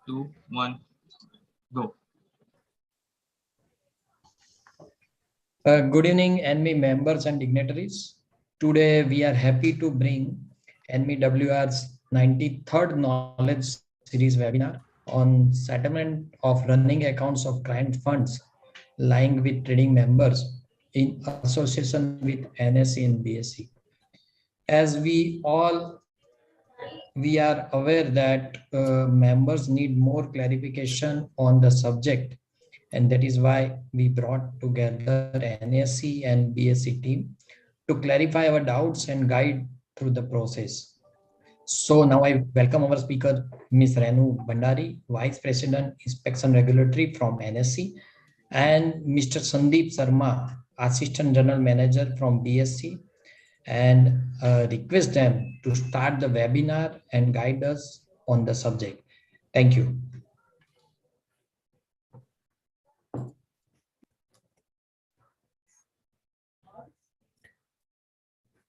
2, 1, go. Good evening, ANMI members and dignitaries. Today, we are happy to bring ANMI WR's 93rd Knowledge Series webinar on settlement of running accounts of client funds lying with trading members in association with NSE and BSE. As we are aware that members need more clarification on the subject, and that is why we brought together NSE and BSE team to clarify our doubts and guide through the process. So now I welcome our speaker, Ms. Renu Bhandari, Vice President, Inspection Regulatory from NSE, and Mr. Sandeep Sharma, Assistant General Manager from BSE, and request them to start the webinar and guide us on the subject. Thank you.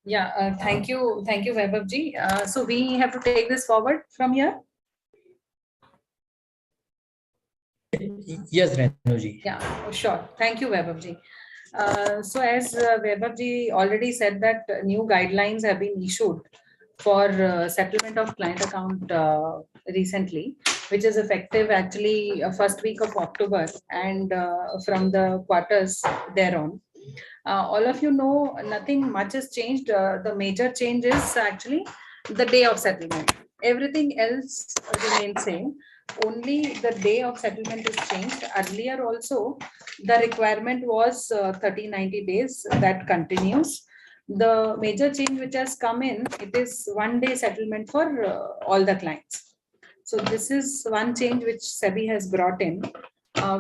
Yeah, thank you, Vaibhav ji. So we have to take this forward from here. Yes, Renu ji. Yeah, sure. Thank you, Vaibhav ji. So as Vaibhav ji already said that new guidelines have been issued for settlement of client account recently, which is effective actually first week of October and from the quarters thereon. All of you know nothing much has changed. The major change is actually the day of settlement. Everything else remains same. Only the day of settlement is changed. Earlier also, the requirement was 30-90 days. That continues. The major change which has come in, it is 1 day settlement for all the clients. So this is one change which SEBI has brought in.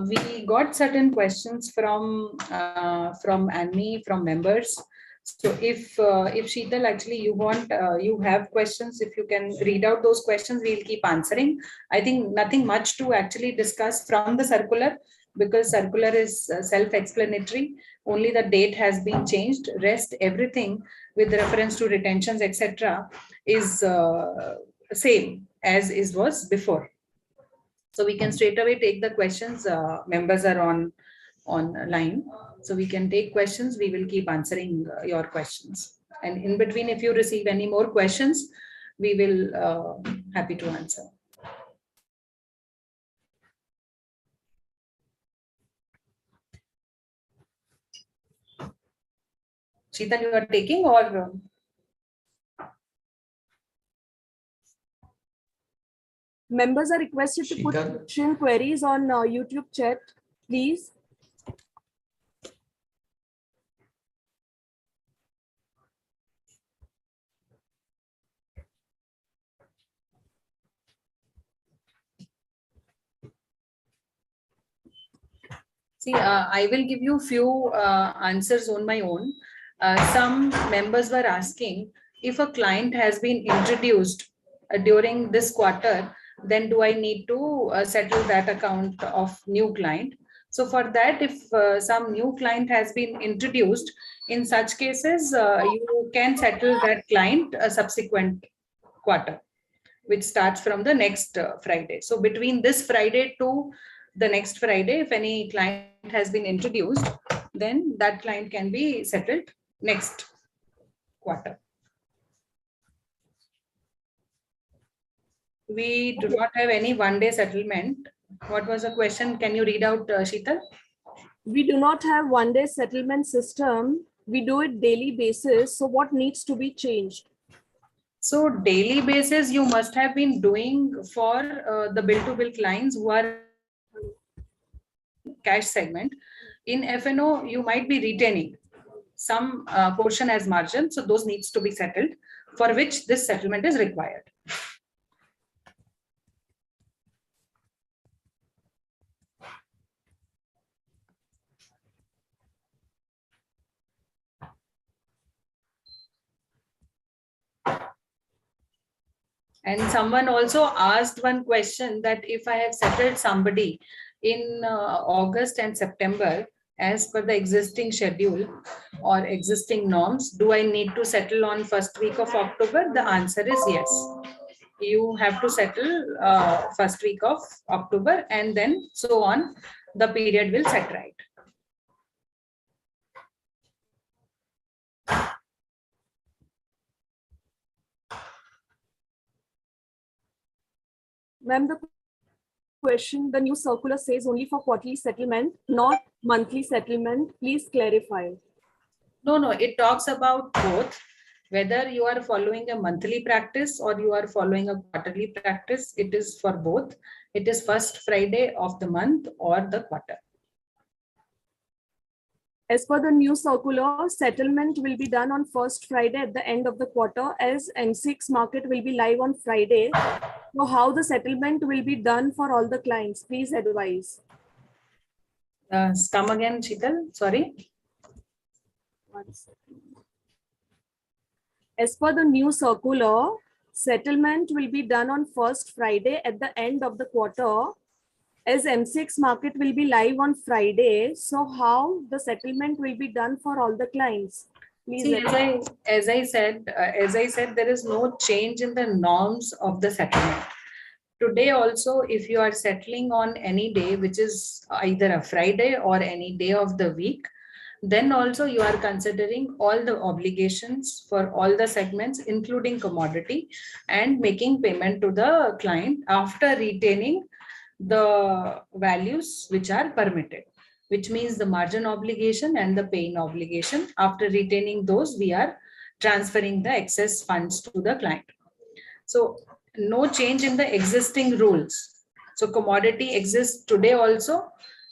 We got certain questions from ANMI, from members. So if Shital, actually you have questions, if you can read out those questions, we'll keep answering. I think nothing much to actually discuss from the circular, because circular is self-explanatory. Only the date has been changed. Rest everything with reference to retentions, etc., is same as it was before. So we can straight away take the questions. Members are on line, so we can take questions. We will keep answering your questions, and in between, if you receive any more questions, we will happy to answer. Shital, you are taking, or members are requested to put question queries on YouTube chat, please. See, I will give you few answers on my own. Some members were asking, if a client has been introduced during this quarter, then do I need to settle that account of new client? So for that, if some new client has been introduced, in such cases, you can settle that client a subsequent quarter, which starts from the next Friday. So between this Friday to the next Friday, if any client has been introduced, then that client can be settled next quarter. We do not have any one-day settlement. What was the question? Can you read out, Shital? We do not have one-day settlement system. We do it daily basis. So what needs to be changed? So daily basis, you must have been doing for the bill-to-bill clients who are cash segment. In FNO, you might be retaining some portion as margin. So those needs to be settled, for which this settlement is required. And someone also asked one question, that if I have settled somebody in August and September, as per the existing schedule or existing norms, do I need to settle on first week of October? The answer is yes. you have to settle first week of October, and then so on, the period will set right. Ma'am, the question, the new circular says only for quarterly settlement, not monthly settlement. Please clarify. No, it talks about both. Whether you are following a monthly practice or you are following a quarterly practice, it is for both. It is first Friday of the month or the quarter. As per the new circular, settlement will be done on first Friday at the end of the quarter, as M6 market will be live on Friday. So how the settlement will be done for all the clients? Please advise. Come again, Shital. Sorry. As per the new circular, settlement will be done on first Friday at the end of the quarter, as M6 market will be live on Friday. So how the settlement will be done for all the clients? Please. See, as I said, there is no change in the norms of the settlement. Today also, if you are settling on any day, which is either a Friday or any day of the week, then also you are considering all the obligations for all the segments, including commodity, and making payment to the client after retaining the values which are permitted, which means the margin obligation and the pay-in obligation. After retaining those, we are transferring the excess funds to the client. So no change in the existing rules. So commodity exists today also,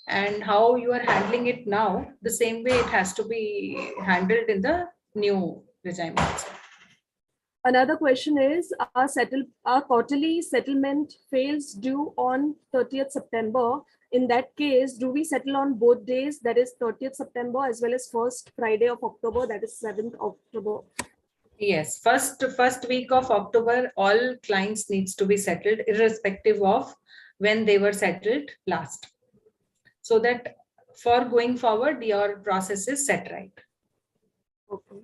and how you are handling it now, the same way it has to be handled in the new regime also. Another question is, our quarterly settlement fails due on 30th September. In that case, do we settle on both days, that is 30th September as well as first Friday of October, that is 7th October? Yes, first week of October, all clients needs to be settled irrespective of when they were settled last. So that for going forward, your process is set right. Okay.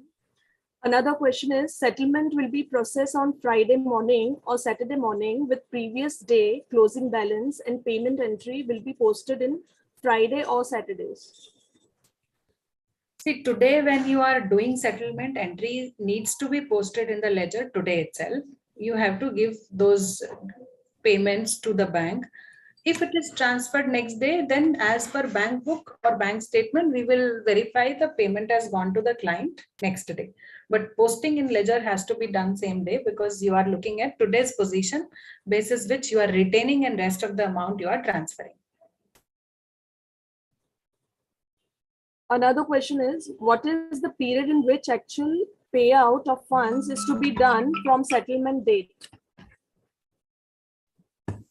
Another question is, settlement will be processed on Friday morning or Saturday morning with previous day closing balance, and payment entry will be posted in Friday or Saturdays. See, today when you are doing settlement, entry needs to be posted in the ledger today itself. You have to give those payments to the bank. If it is transferred next day, then as per bank book or bank statement, we will verify the payment has gone to the client next day. But posting in ledger has to be done same day, because you are looking at today's position basis which you are retaining, and rest of the amount you are transferring. Another question is, what is the period in which actual payout of funds is to be done from settlement date?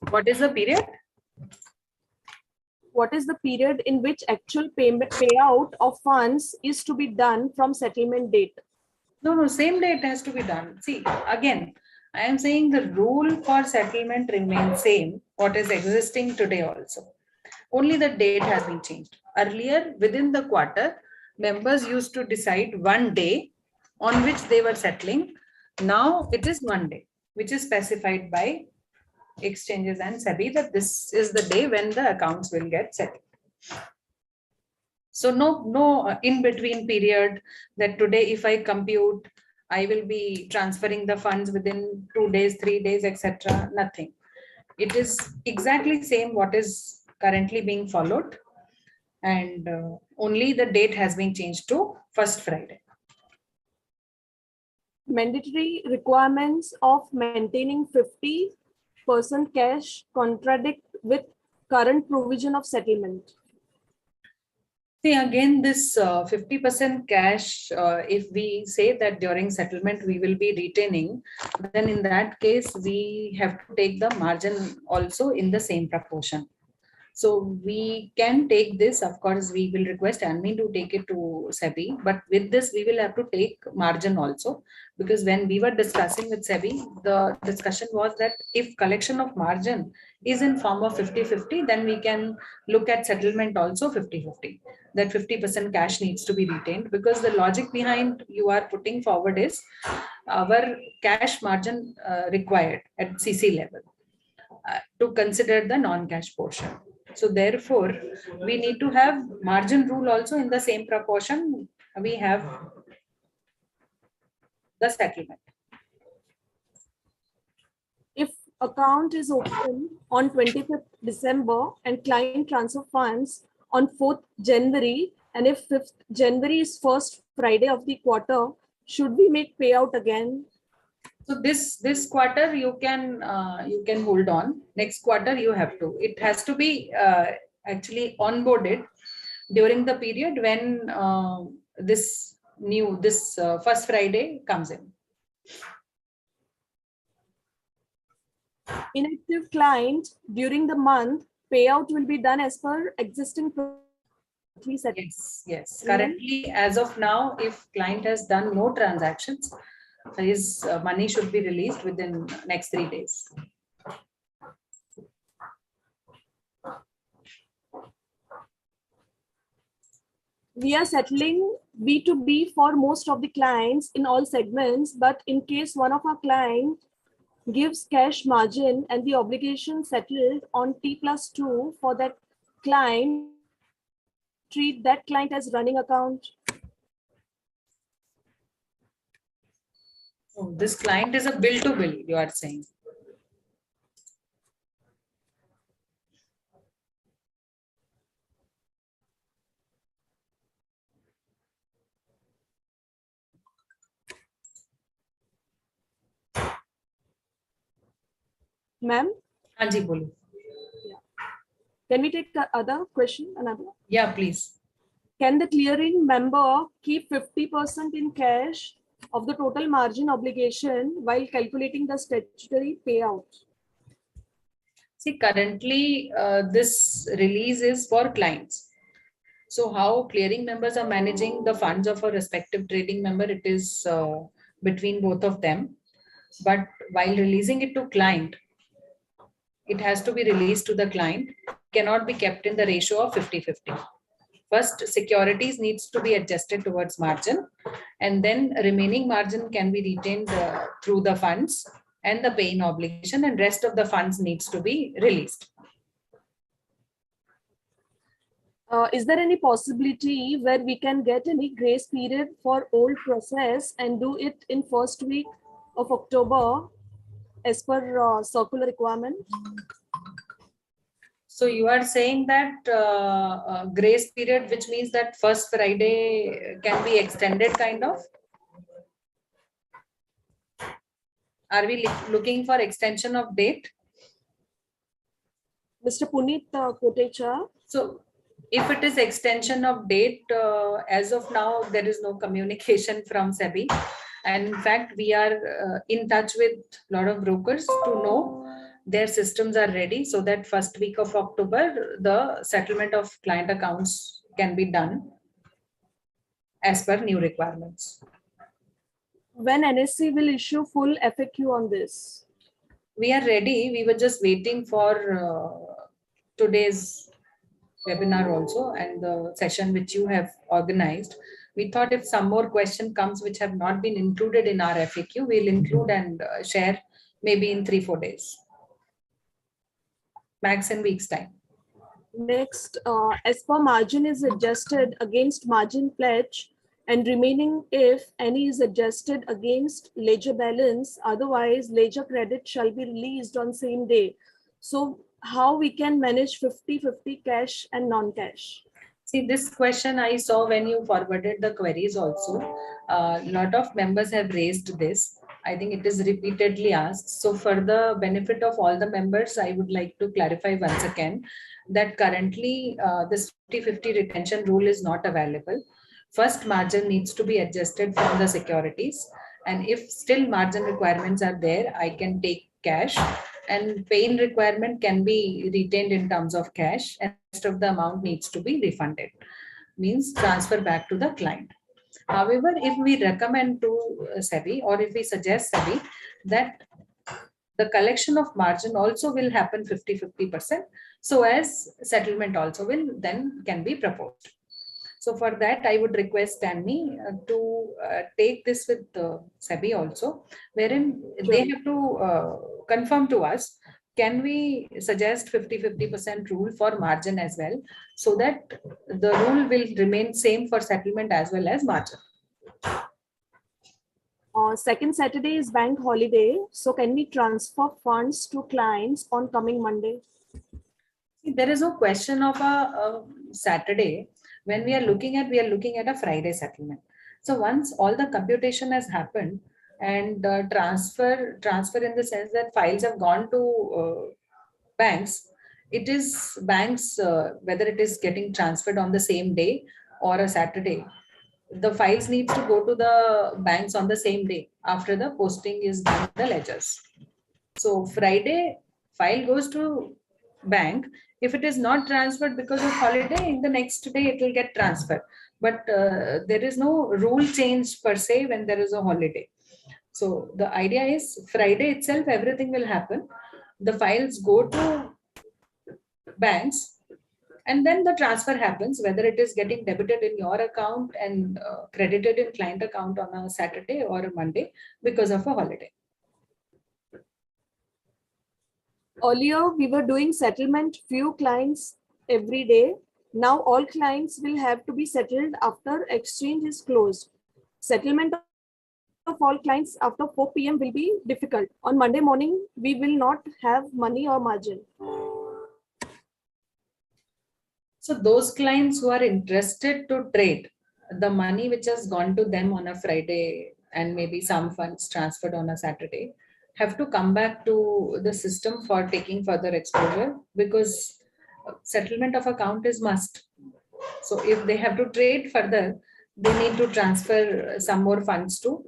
What is the period? What is the period in which actual payout of funds is to be done from settlement date? No, same day it has to be done. See, again, I am saying the rule for settlement remains same, what is existing today also. Only the date has been changed. Earlier, within the quarter, members used to decide one day on which they were settling. Now it is one day, which is specified by exchanges and SEBI, that this is the day when the accounts will get settled. So no in between period that today if I compute, I will be transferring the funds within 2 days, 3 days, etc. Nothing. It is exactly same what is currently being followed, and only the date has been changed to first Friday. Mandatory requirements of maintaining 50% cash contradict with current provision of settlement. See, again, this 50% cash, if we say that during settlement we will be retaining, then in that case, we have to take the margin also in the same proportion. So we can take this, of course, we will request ANMI to take it to SEBI, but with this, we will have to take margin also, because when we were discussing with SEBI, the discussion was that if collection of margin is in form of 50-50, then we can look at settlement also 50-50. that 50% cash needs to be retained, because the logic behind you are putting forward is our cash margin required at CC level to consider the non-cash portion. So therefore, we need to have margin rule also in the same proportion we have the settlement. If account is open on 25th December and client transfer funds on 4th January, and if 5th January is first Friday of the quarter, should we make payout again? So this quarter you can hold on. Next quarter you have to. It has to be actually onboarded during the period when this first Friday comes in. Inactive client during the month, payout will be done as per existing settlements. Yes. Currently, as of now, if client has done no transactions, his money should be released within next 3 days. We are settling B2B for most of the clients in all segments, but in case one of our clients gives cash margin and the obligation settled on T+2 for that client, treat that client as running account. Oh, this client is a bill to bill, you are saying. Ma'am? Anji, bolo. Can we take the other question? Another? Yeah, please. Can the clearing member keep 50% in cash of the total margin obligation while calculating the statutory payout? See, currently this release is for clients. So how clearing members are managing the funds of a respective trading member, it is between both of them. But while releasing it to client, it has to be released to the client, cannot be kept in the ratio of 50-50. First, securities needs to be adjusted towards margin, and then remaining margin can be retained through the funds and the pay-in obligation, and rest of the funds needs to be released. Is there any possibility where we can get any grace period for old process and do it in first week of October as per circular requirement? So you are saying that grace period, which means that first Friday can be extended kind of? Are we looking for extension of date? Mr. Puneet Kotecha. So if it is extension of date, as of now, there is no communication from SEBI. And in fact, we are in touch with a lot of brokers to know their systems are ready, so that first week of October, the settlement of client accounts can be done as per new requirements. When NSE will issue full FAQ on this? We are ready. We were just waiting for today's webinar also and the session which you have organized. We thought if some more question comes which have not been included in our FAQ, we'll include and share maybe in 3-4 days. Max in week's time. Next, as per margin is adjusted against margin pledge and remaining if any is adjusted against ledger balance, otherwise ledger credit shall be released on same day. So how we can manage 50-50 cash and non-cash? See, this question I saw when you forwarded the queries also. A lot of members have raised this. I think it is repeatedly asked. So for the benefit of all the members, I would like to clarify once again that currently this 50-50 retention rule is not available. First, margin needs to be adjusted from the securities. And if still margin requirements are there, I can take cash, and pay-in requirement can be retained in terms of cash, and rest of the amount needs to be refunded, means transfer back to the client. However, if we recommend to SEBI or if we suggest SEBI that the collection of margin also will happen 50-50%, so as settlement also will then can be proposed. So for that, I would request ANMI to take this with SEBI also, wherein they have to confirm to us, can we suggest 50% rule for margin as well, so that the rule will remain same for settlement as well as margin. Second Saturday is bank holiday, so can we transfer funds to clients on coming Monday? There is no question of a Saturday. When we are looking at a Friday settlement. So once all the computation has happened and transfer in the sense that files have gone to banks, it is banks, whether it is getting transferred on the same day or a Saturday, the files need to go to the banks on the same day after the posting is done in the ledgers. So Friday file goes to bank. If it is not transferred because of holiday, in the next day it will get transferred. But there is no rule change per se when there is a holiday. So the idea is Friday itself, everything will happen. The files go to banks and then the transfer happens, whether it is getting debited in your account and credited in client account on a Saturday or a Monday because of a holiday. Earlier, we were doing settlement few clients every day. Now all clients will have to be settled after exchange is closed. Settlement of all clients after 4 p.m. will be difficult. On Monday morning, we will not have money or margin. So those clients who are interested to trade, the money which has gone to them on a Friday and maybe some funds transferred on a Saturday, have to come back to the system for taking further exposure, because settlement of account is must. So if they have to trade further, they need to transfer some more funds to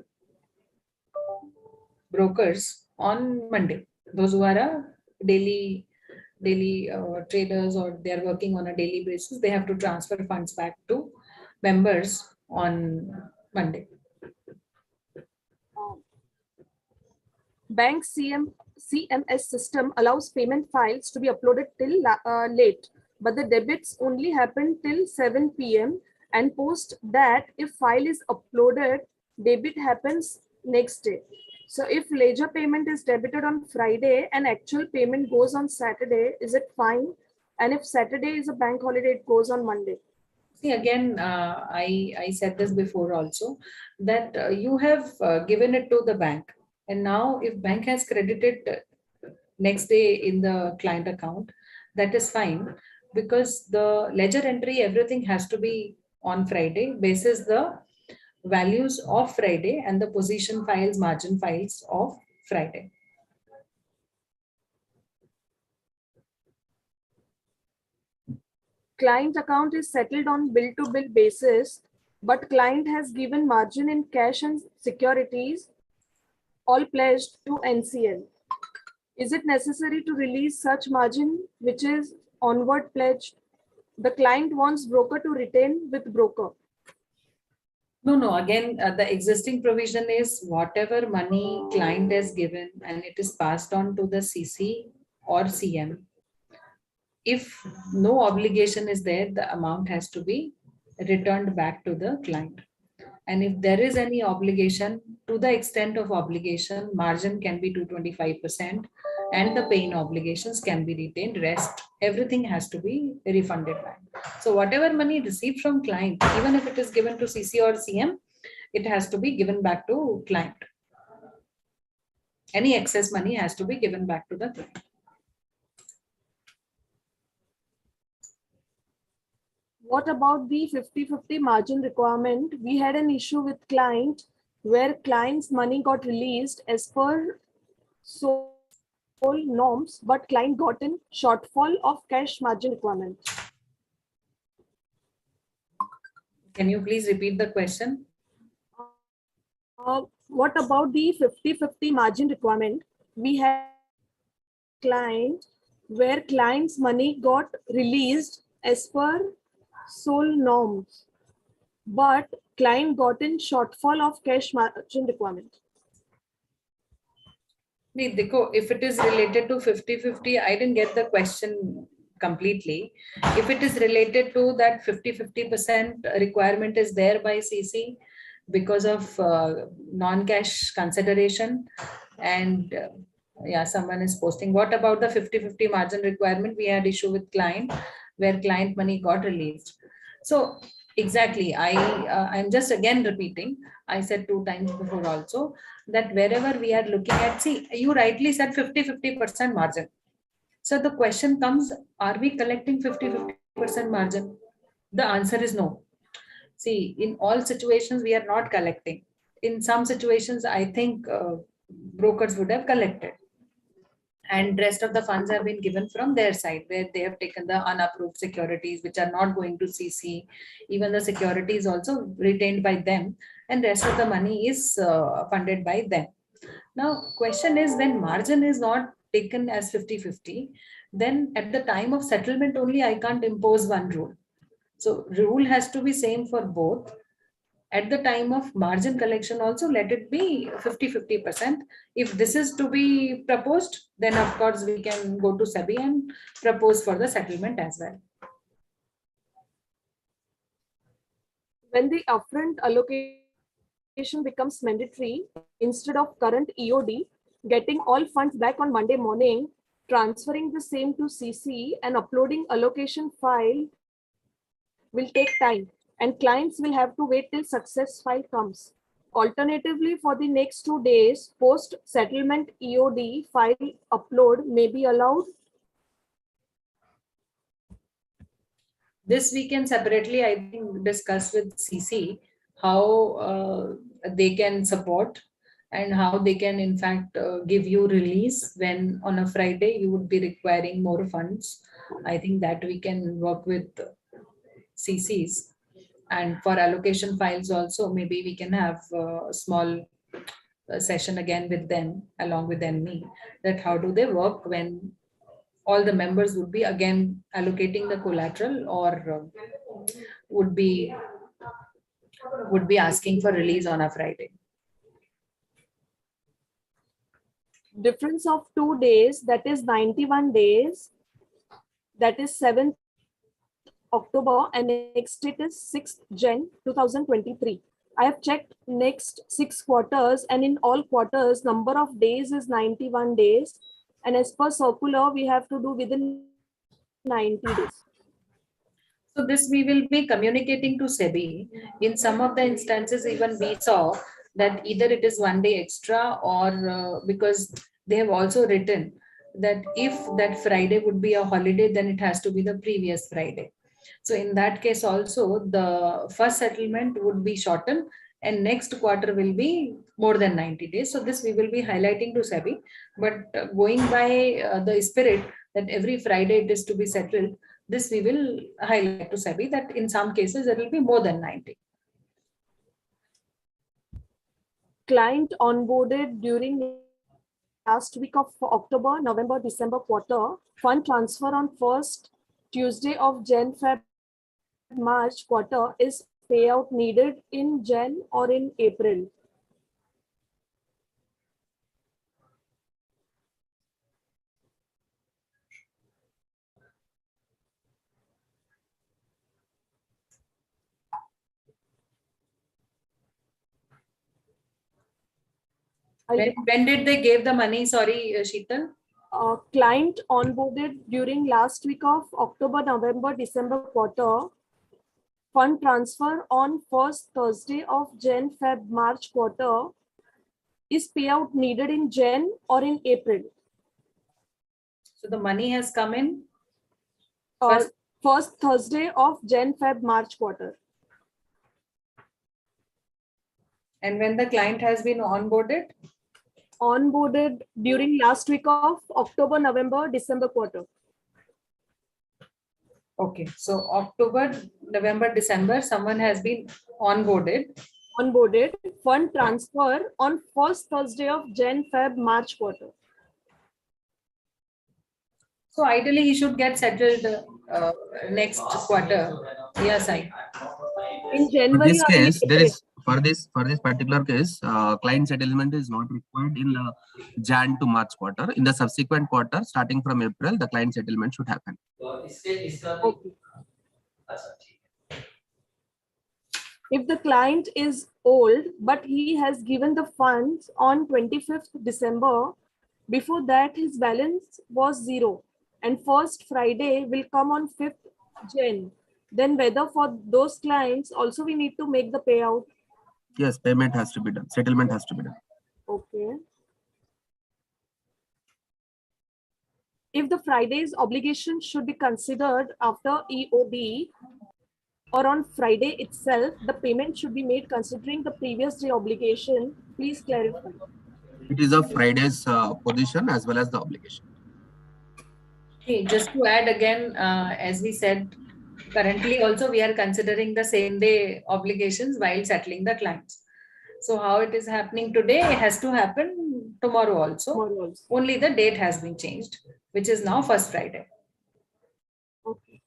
brokers on Monday. Those who are a daily traders, or they are working on a daily basis, they have to transfer funds back to members on Monday. Bank CMS system allows payment files to be uploaded till late, but the debits only happen till 7 p.m. and post that if file is uploaded, debit happens next day. So if ledger payment is debited on Friday and actual payment goes on Saturday, is it fine? And if Saturday is a bank holiday, it goes on Monday. See, again, I said this before also, that you have given it to the bank. And now if bank has credited next day in the client account, that is fine, because the ledger entry, everything has to be on Friday basis the values of Friday and the position files, margin files of Friday. Client account is settled on bill-to-bill basis, but client has given margin in cash and securities, all pledged to NCL. Is it necessary to release such margin which is onward pledged? The client wants broker to retain with broker. No. Again, the existing provision is whatever money client has given and it is passed on to the CC or CM. If no obligation is there, the amount has to be returned back to the client. And if there is any obligation, to the extent of obligation, margin can be 225% and the paying obligations can be retained. Rest, everything has to be refunded back. So whatever money received from client, even if it is given to CC or CM, it has to be given back to client. Any excess money has to be given back to the client. What about the 50-50 margin requirement? We had an issue with client where client's money got released as per sole norms, but client got in shortfall of cash margin requirement. Can you please repeat the question? What about the 50-50 margin requirement? We had client where client's money got released as per sole norms, but client got in shortfall of cash margin requirement. If it is related to 50-50, I didn't get the question completely. If it is related to that 50% requirement is there by CC because of non-cash consideration, and yeah, someone is posting, what about the 50-50 margin requirement we had issue with client where client money got released? So exactly, I'm just again repeating, I said 2 times before also, that wherever we are looking at, see, you rightly said 50% margin. So the question comes, are we collecting 50% margin? The answer is no. See, in all situations, we are not collecting. In some situations, I think brokers would have collected. And rest of the funds have been given from their side, where they have taken the unapproved securities, which are not going to CC. Even the security is also retained by them, and rest of the money is funded by them. Now, question is, when margin is not taken as 50-50, then at the time of settlement only, I can't impose one rule. So rule has to be same for both. At the time of margin collection also, let it be 50-50%. If this is to be proposed, then of course we can go to SEBI and propose for the settlement as well. When the upfront allocation becomes mandatory, instead of current EOD, getting all funds back on Monday morning, transferring the same to CC and uploading allocation file will take time, and clients will have to wait till success file comes. Alternatively, for the next 2 days, post settlement EOD file upload may be allowed. This we can separately, I think, discuss with CC how they can support and how they can in fact give you release when on a Friday you would be requiring more funds. I think that we can work with CCs, and for allocation files also, maybe we can have a small session again with them along with NME, that how do they work when all the members would be again allocating the collateral, or would be asking for release on a Friday. Difference of 2 days, that is 91 days, that is 7th October, and next date is 6th Jan 2023. I have checked next 6 quarters, and in all quarters number of days is 91 days, and as per circular we have to do within 90 days. So this we will be communicating to SEBI. In some of the instances, even we saw that either it is 1 day extra, or because they have also written that if that Friday would be a holiday, then it has to be the previous Friday. So in that case also, the first settlement would be shortened and next quarter will be more than 90 days. So this we will be highlighting to SEBI, but going by the spirit that every Friday it is to be settled, this we will highlight to SEBI that in some cases it will be more than 90. Client onboarded during last week of October, November, December quarter, fund transfer on first Tuesday of Jan, Feb, March quarter, is payout needed in Jan or in April? When did they give the money? Sorry, Shital. Client onboarded during last week of October, November, December quarter. Fund transfer on first Thursday of Jan, Feb, March quarter. Is payout needed in Jan or in April? So the money has come in first Thursday of Jan, Feb, March quarter. And when the client has been onboarded? Onboarded during last week of October, November, December quarter. Okay, so October, November, December, someone has been onboarded. Onboarded, fund transfer on first Thursday of Jan, Feb, March quarter. So ideally he should get settled next quarter. Yes, I. In January. In this case, there is for this particular case, client settlement is not required in the Jan to March quarter. In the subsequent quarter, starting from April, the client settlement should happen. Okay. If the client is old, but he has given the funds on 25th December, before that his balance was 0, and first Friday will come on 5th Jan, then whether for those clients also we need to make the payout? Yes, payment has to be done. Settlement has to be done. Okay. If the Friday's obligation should be considered after EOD or on Friday itself, the payment should be made considering the previous day obligation. Please clarify. It is a Friday's position as well as the obligation. Okay, just to add again, as we said, currently also we are considering the same day obligations while settling the clients. So how it is happening today, it has to happen tomorrow also. Tomorrow also. Only the date has been changed, which is now first Friday. Okay.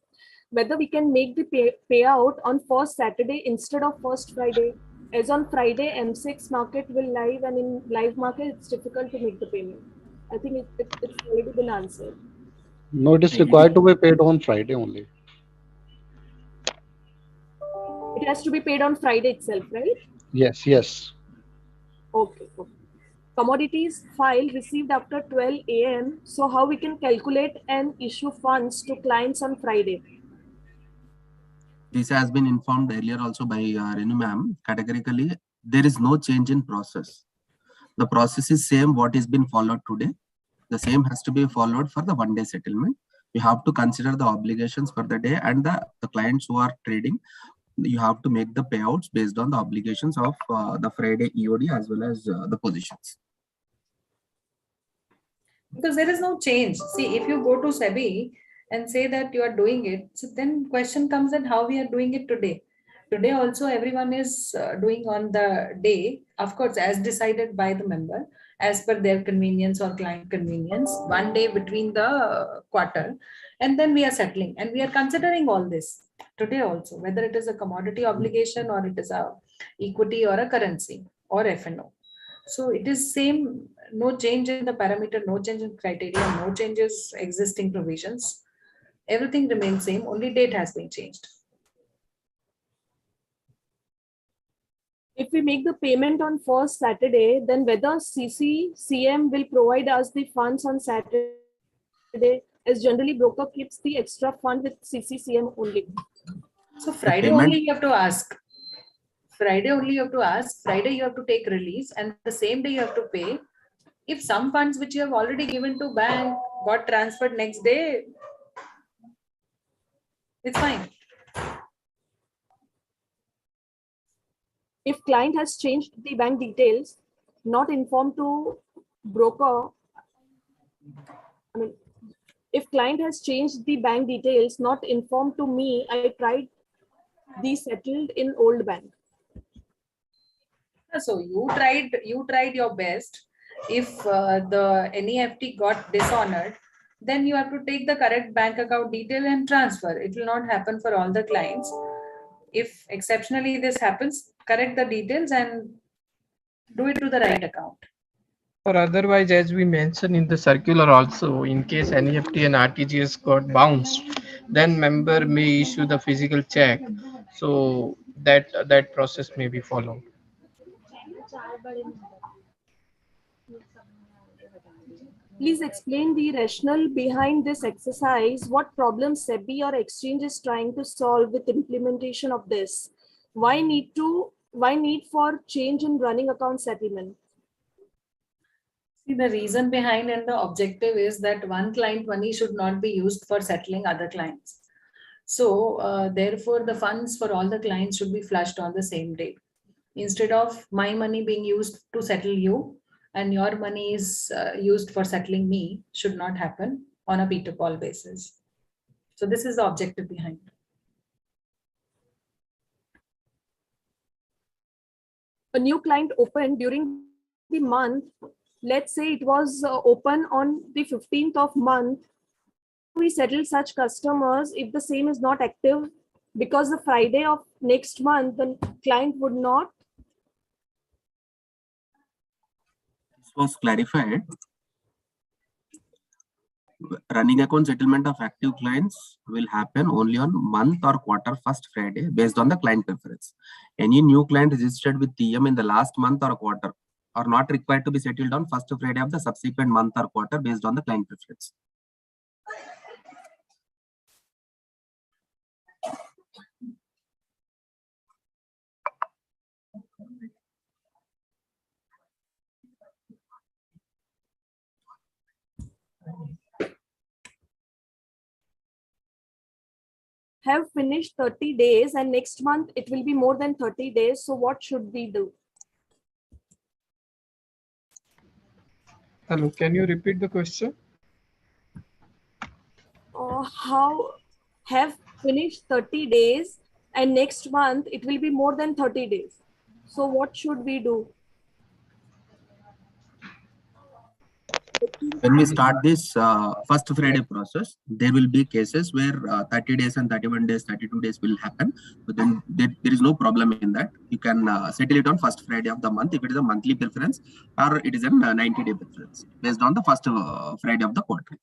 Whether we can make the payout on first Saturday instead of first Friday. As on Friday, M6 market will live, and in live market, it's difficult to make the payment. I think it's already been answered. No, it is required to be paid on Friday only. It has to be paid on Friday itself, right? Yes, yes. Okay. Commodities file received after 12 a.m. So how we can calculate and issue funds to clients on Friday? This has been informed earlier also by Renu ma'am. Categorically, there is no change in process. The process is same what is been followed today. The same has to be followed for the one-day settlement. You have to consider the obligations for the day, and the clients who are trading, you have to make the payouts based on the obligations of the Friday EOD as well as the positions. Because there is no change. See, if you go to SEBI and say that you are doing it, so then question comes that how we are doing it today. Today also everyone is doing on the day, of course, as decided by the member, as per their convenience or client convenience, one day between the quarter, and then we are settling, and we are considering all this today also, whether it is a commodity obligation or it is a equity or a currency or FNO. So it is same, no change in the parameter, no change in criteria, no changes existing provisions. Everything remains same, only date has been changed. If we make the payment on first Saturday, then whether CM will provide us the funds on Saturday, as generally broker keeps the extra fund with CM only. So Friday only you have to ask. Friday only you have to ask. Friday you have to take release, and the same day you have to pay. If some funds which you have already given to bank got transferred next day, it's fine. If client has changed the bank details, not informed to broker, if client has changed the bank details, not informed to me, I tried the settled in old bank. So you tried your best. If the NEFT got dishonored, then you have to take the correct bank account detail and transfer. It will not happen for all the clients. If exceptionally this happens, correct the details and do it to the right account. Or otherwise, as we mentioned in the circular also, in case NEFT and RTGS got bounced, then member may issue the physical check. So that process may be followed. Please explain the rationale behind this exercise. What problems SEBI or exchange is trying to solve with implementation of this? Why need for change in running account settlement? See, the reason behind and the objective is that one client money should not be used for settling other clients. So therefore, the funds for all the clients should be flushed on the same day. Instead of my money being used to settle you and your money is used for settling me, should not happen on a Peter Paul basis. So this is the objective behind. A new client opened during the month. Let's say it was open on the 15th of month. We settle such customers if the same is not active, because the Friday of next month, the client would not was clarified. Running account settlement of active clients will happen only on month or quarter first Friday based on the client preference. Any new client registered with TM in the last month or quarter are not required to be settled on first Friday of the subsequent month or quarter based on the client preference. Have finished 30 days and next month it will be more than 30 days. So what should we do? Hello, can you repeat the question? How have finished 30 days and next month it will be more than 30 days. So what should we do? When we start this first Friday process, there will be cases where 30 days and 31 days, 32 days will happen. But then there is no problem in that. You can settle it on first Friday of the month if it is a monthly preference or it is a 90-day preference based on the first Friday of the quarter.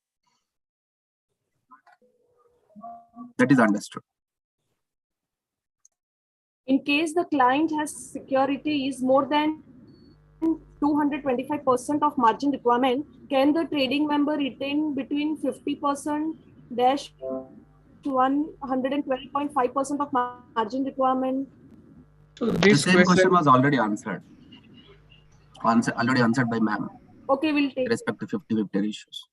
That is understood. In case the client has securities more than 225% of margin requirement, can the trading member retain between 50% dash 112.5% of margin requirement? So The this same question was already answered. Already answered by ma'am. Okay, we'll take With respect to 50-50 issues.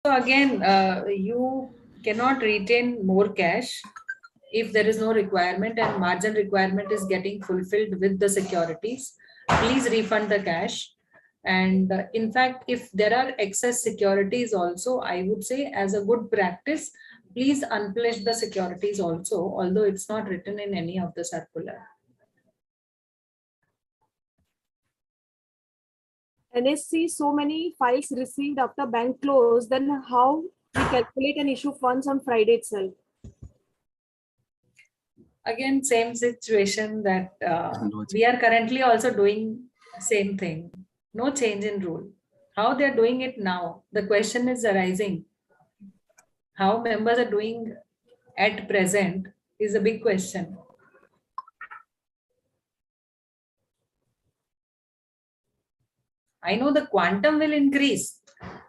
So again, you cannot retain more cash if there is no requirement and margin requirement is getting fulfilled with the securities. Please refund the cash. And in fact, if there are excess securities also, I would say as a good practice, please unpledge the securities also, although it's not written in any of the circular. NSE so many files received after bank close, then how we calculate and issue funds on Friday itself? Again, same situation that we are currently also doing same thing. No change in rule. How they are doing it now? The question is arising. How members are doing at present is a big question. I know the quantum will increase.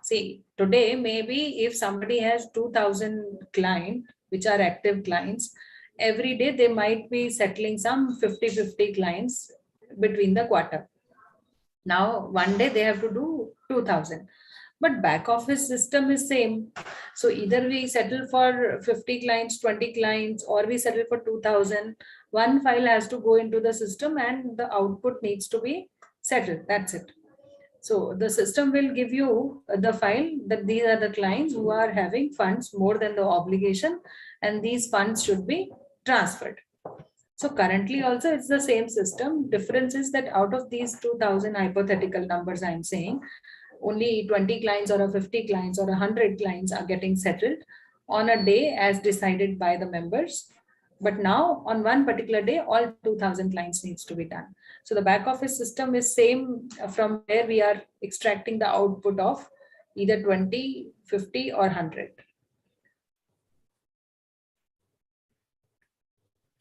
See, today, maybe if somebody has 2,000 clients, which are active clients, every day they might be settling some 50-50 clients between the quarter. Now, one day they have to do 2,000. But back office system is same. So either we settle for 50 clients, 20 clients, or we settle for 2,000. One file has to go into the system and the output needs to be settled. That's it. So the system will give you the file that these are the clients who are having funds more than the obligation and these funds should be transferred. So currently also it's the same system. Difference is that out of these 2,000 hypothetical numbers I'm saying, only 20 clients or 50 clients or 100 clients are getting settled on a day as decided by the members. But now on one particular day, all 2,000 clients needs to be done. So the back office system is same from where we are extracting the output of either 20, 50 or 100.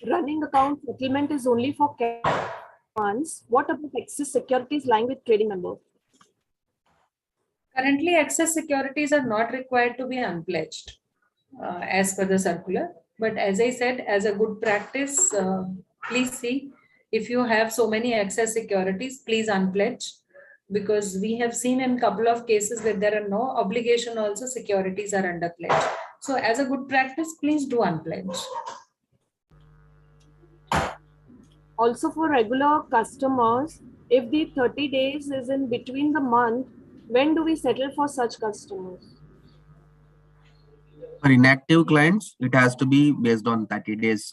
Running account settlement is only for cash funds. What about excess securities lying with trading member? Currently, excess securities are not required to be unpledged as per the circular. But as I said, as a good practice, please see if you have so many excess securities, please unpledge, because we have seen in a couple of cases where there are no obligation also securities are under pledge. So as a good practice, please do unpledge. Also for regular customers, if the 30 days is in between the month, when do we settle for such customers? For inactive clients, it has to be based on 30 days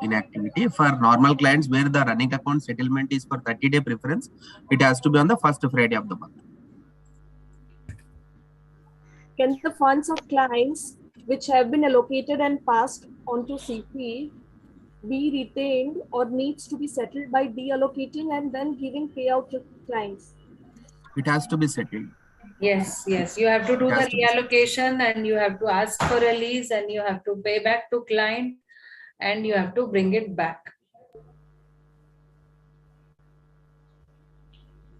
inactivity. For normal clients where the running account settlement is for 30-day preference, it has to be on the first Friday of the month. Can the funds of clients which have been allocated and passed on to CP be retained or needs to be settled by deallocating and then giving payout to clients? It has to be settled. Yes, yes. You have to do It the has to be settled. reallocation and you have to ask for a lease and you have to pay back to client and you have to bring it back.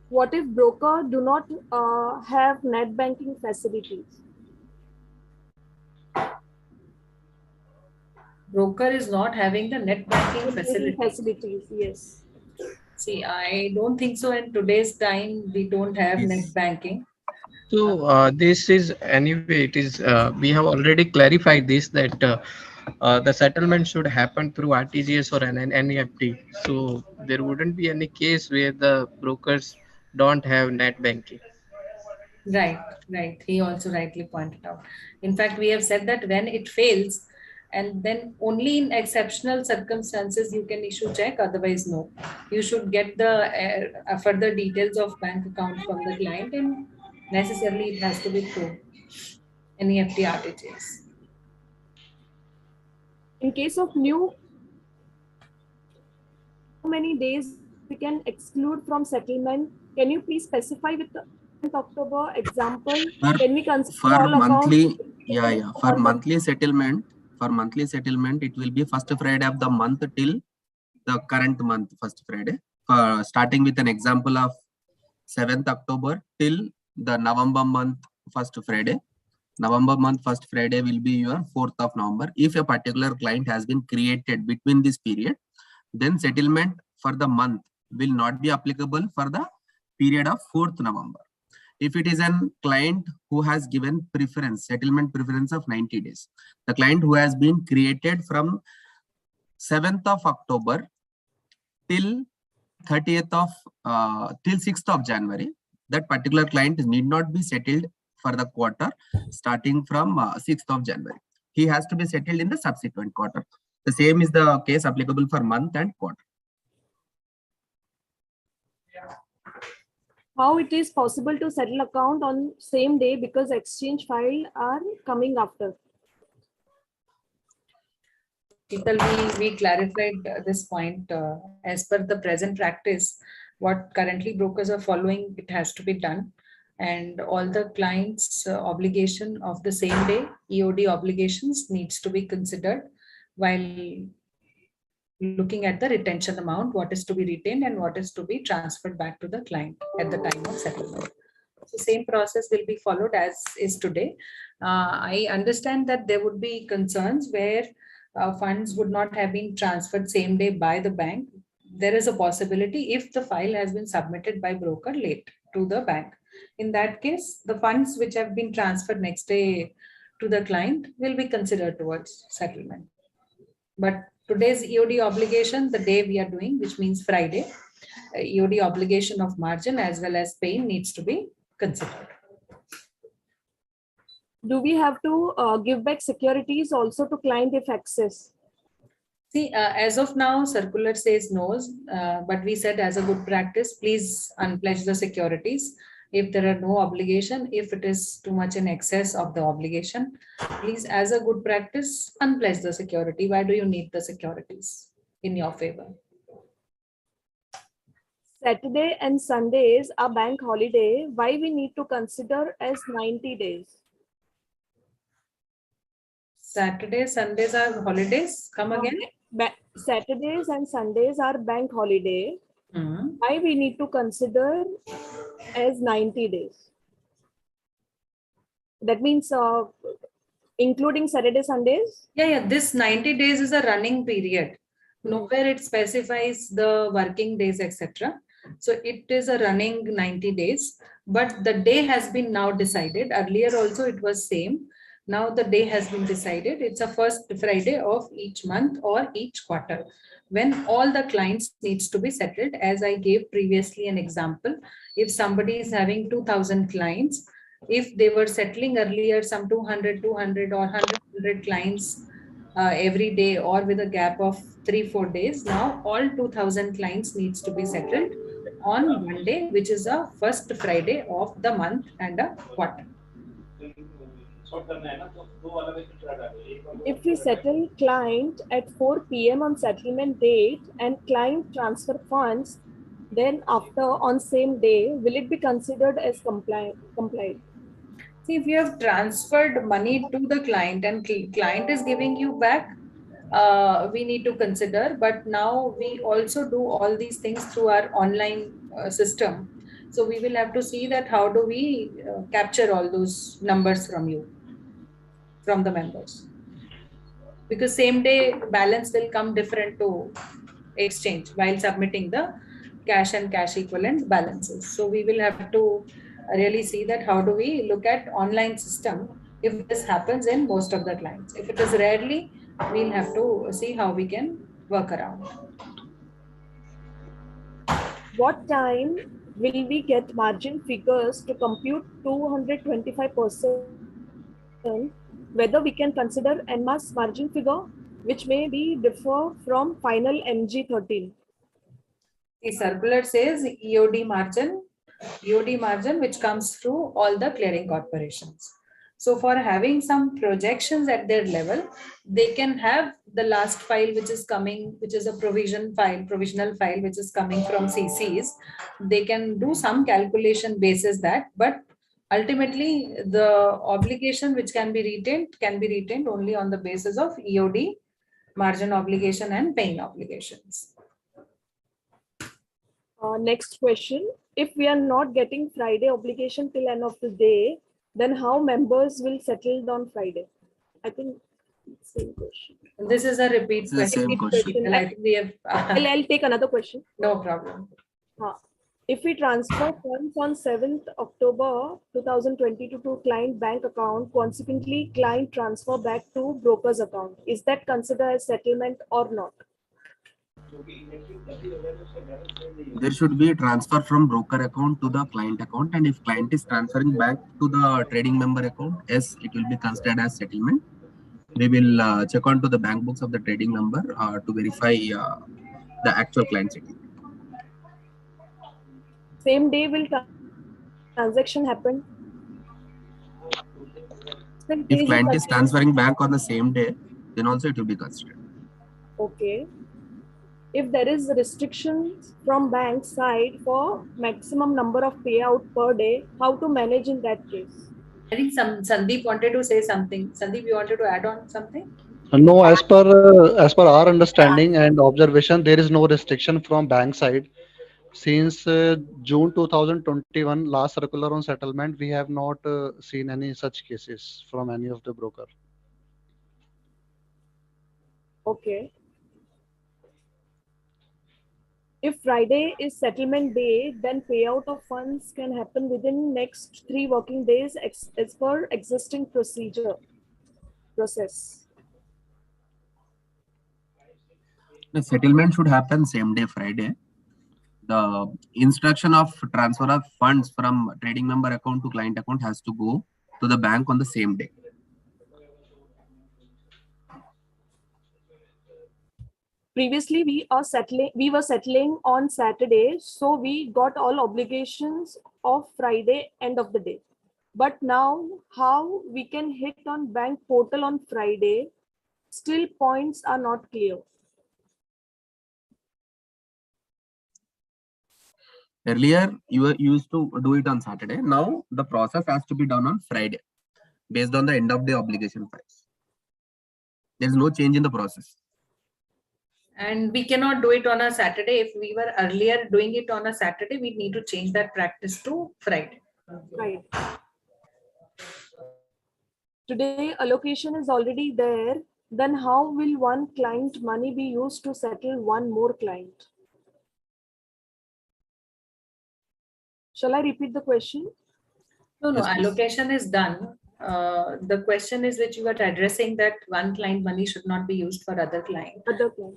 What if broker do not have net banking facilities? Broker is not having the net banking facility. Yes. See, I don't think so. In today's time, we don't have Yes. net banking. So this is anyway. It is we have already clarified this that the settlement should happen through RTGS or an NEFT. So there wouldn't be any case where the brokers don't have net banking. Right, right. He also rightly pointed out. In fact, we have said that when it fails, and then only in exceptional circumstances you can issue check, otherwise no. You should get the further details of bank account from the client and necessarily it has to be through NEFT RTGS. In case of new, how many days we can exclude from settlement? Can you please specify with the October example? Can we consider For all monthly, accounts? for monthly settlement, it will be first Friday of the month till the current month first Friday. Starting with an example of 7th October till the November month first Friday. November month first Friday will be your 4th of November. If a particular client has been created between this period, then settlement for the month will not be applicable for the period of 4th November. If it is a client who has given preference, settlement preference of 90 days, the client who has been created from 7th of October till 30th of till 6th of January, that particular client need not be settled for the quarter starting from 6th of January. He has to be settled in the subsequent quarter. The same is the case applicable for month and quarter. How it is possible to settle account on same day because exchange file are coming after? Shital, we clarified this point as per the present practice. What currently brokers are following, it has to be done. And all the clients' obligation of the same day, EOD obligations needs to be considered while looking at the retention amount, what is to be retained and what is to be transferred back to the client at the time of settlement. So same process will be followed as is today. I understand that there would be concerns where funds would not have been transferred same day by the bank. There is a possibility if the file has been submitted by broker late to the bank. In that case, the funds which have been transferred next day to the client will be considered towards settlement. But today's EOD obligation, the day we are doing, which means Friday, EOD obligation of margin as well as paying needs to be considered. Do we have to give back securities also to client if excess? See, as of now, circular says no, but we said as a good practice, please unpledge the securities. If there are no obligation, if it is too much in excess of the obligation, please, as a good practice, unpledge the security. Why do you need the securities in your favor? Saturday and Sundays are bank holiday. Why we need to consider as 90 days? Saturdays, Sundays are holidays. Come again. Saturdays and Sundays are bank holiday. Why we need to consider as 90 days? That means including Saturday, Sundays? Yeah. This 90 days is a running period. Nowhere it specifies the working days, etc. So it is a running 90 days, but the day has been now decided. Earlier also it was same. Now the day has been decided. It's a first Friday of each month or each quarter when all the clients needs to be settled. As I gave previously an example, if somebody is having 2000 clients, if they were settling earlier some 200 or 100 clients every day or with a gap of 3-4 days, now all 2000 clients needs to be settled on one day, which is a first Friday of the month and a quarter. If we settle client at 4 p.m. on settlement date and client transfer funds then after on same day, will it be considered as compliant? See, if you have transferred money to the client and client is giving you back, we need to consider. But now we also do all these things through our online system. So we will have to see that how do we capture all those numbers from you, from the members. Because same day balance will come different to exchange while submitting the cash and cash equivalent balances. So we will have to really see that how do we look at online system if this happens in most of the clients. If it is rarely, we'll have to see how we can work around. What time will we get margin figures to compute 225%? Whether we can consider ANMI's margin figure, which may be differ from final MG13. The circular says EOD margin which comes through all the clearing corporations. So for having some projections at their level, they can have the last file which is coming, which is a provisional file which is coming from CCs. They can do some calculation basis that, but ultimately the obligation which can be retained only on the basis of EOD, margin obligation and paying obligations. Next question. If we are not getting Friday obligation till end of the day, then how members will settle on Friday? I think same question. This is a repeat question. Same question. I think we have. I'll take another question. No problem. If we transfer funds on 7th October 2022 to client bank account, consequently client transfer back to broker's account, is that considered as settlement or not? There should be a transfer from broker account to the client account, and if client is transferring back to the trading member account, yes, it will be considered as settlement. We will check on to the bank books of the trading member to verify the actual client settlement. Same day will transaction happen? If client is transferring back on the same day, then also it will be considered. Okay. If there is restrictions from bank side for maximum number of payout per day, how to manage in that case? I think Sandeep wanted to say something. Sandeep, you wanted to add on something? No, as per our understanding and observation, there is no restriction from bank side. Since June 2021, last circular on settlement, we have not seen any such cases from any of the broker. Okay. If Friday is settlement day, then payout of funds can happen within next 3 working days as per existing process. The settlement should happen same day, Friday. The instruction of transfer of funds from trading member account to client account has to go to the bank on the same day. Previously, we were settling on Saturday, so we got all obligations of Friday end of the day. But now, how we can hit on bank portal on Friday? Still, points are not clear. Earlier, you used to do it on Saturday. Now, the process has to be done on Friday based on the end of the obligation price. There is no change in the process. And we cannot do it on a Saturday. If we were earlier doing it on a Saturday, we need to change that practice to Friday. Right. Today, allocation is already there. Then how will one client money be used to settle one more client? Shall I repeat the question? No, Yes, please. allocation is done. The question is which you are addressing that one client money should not be used for other client.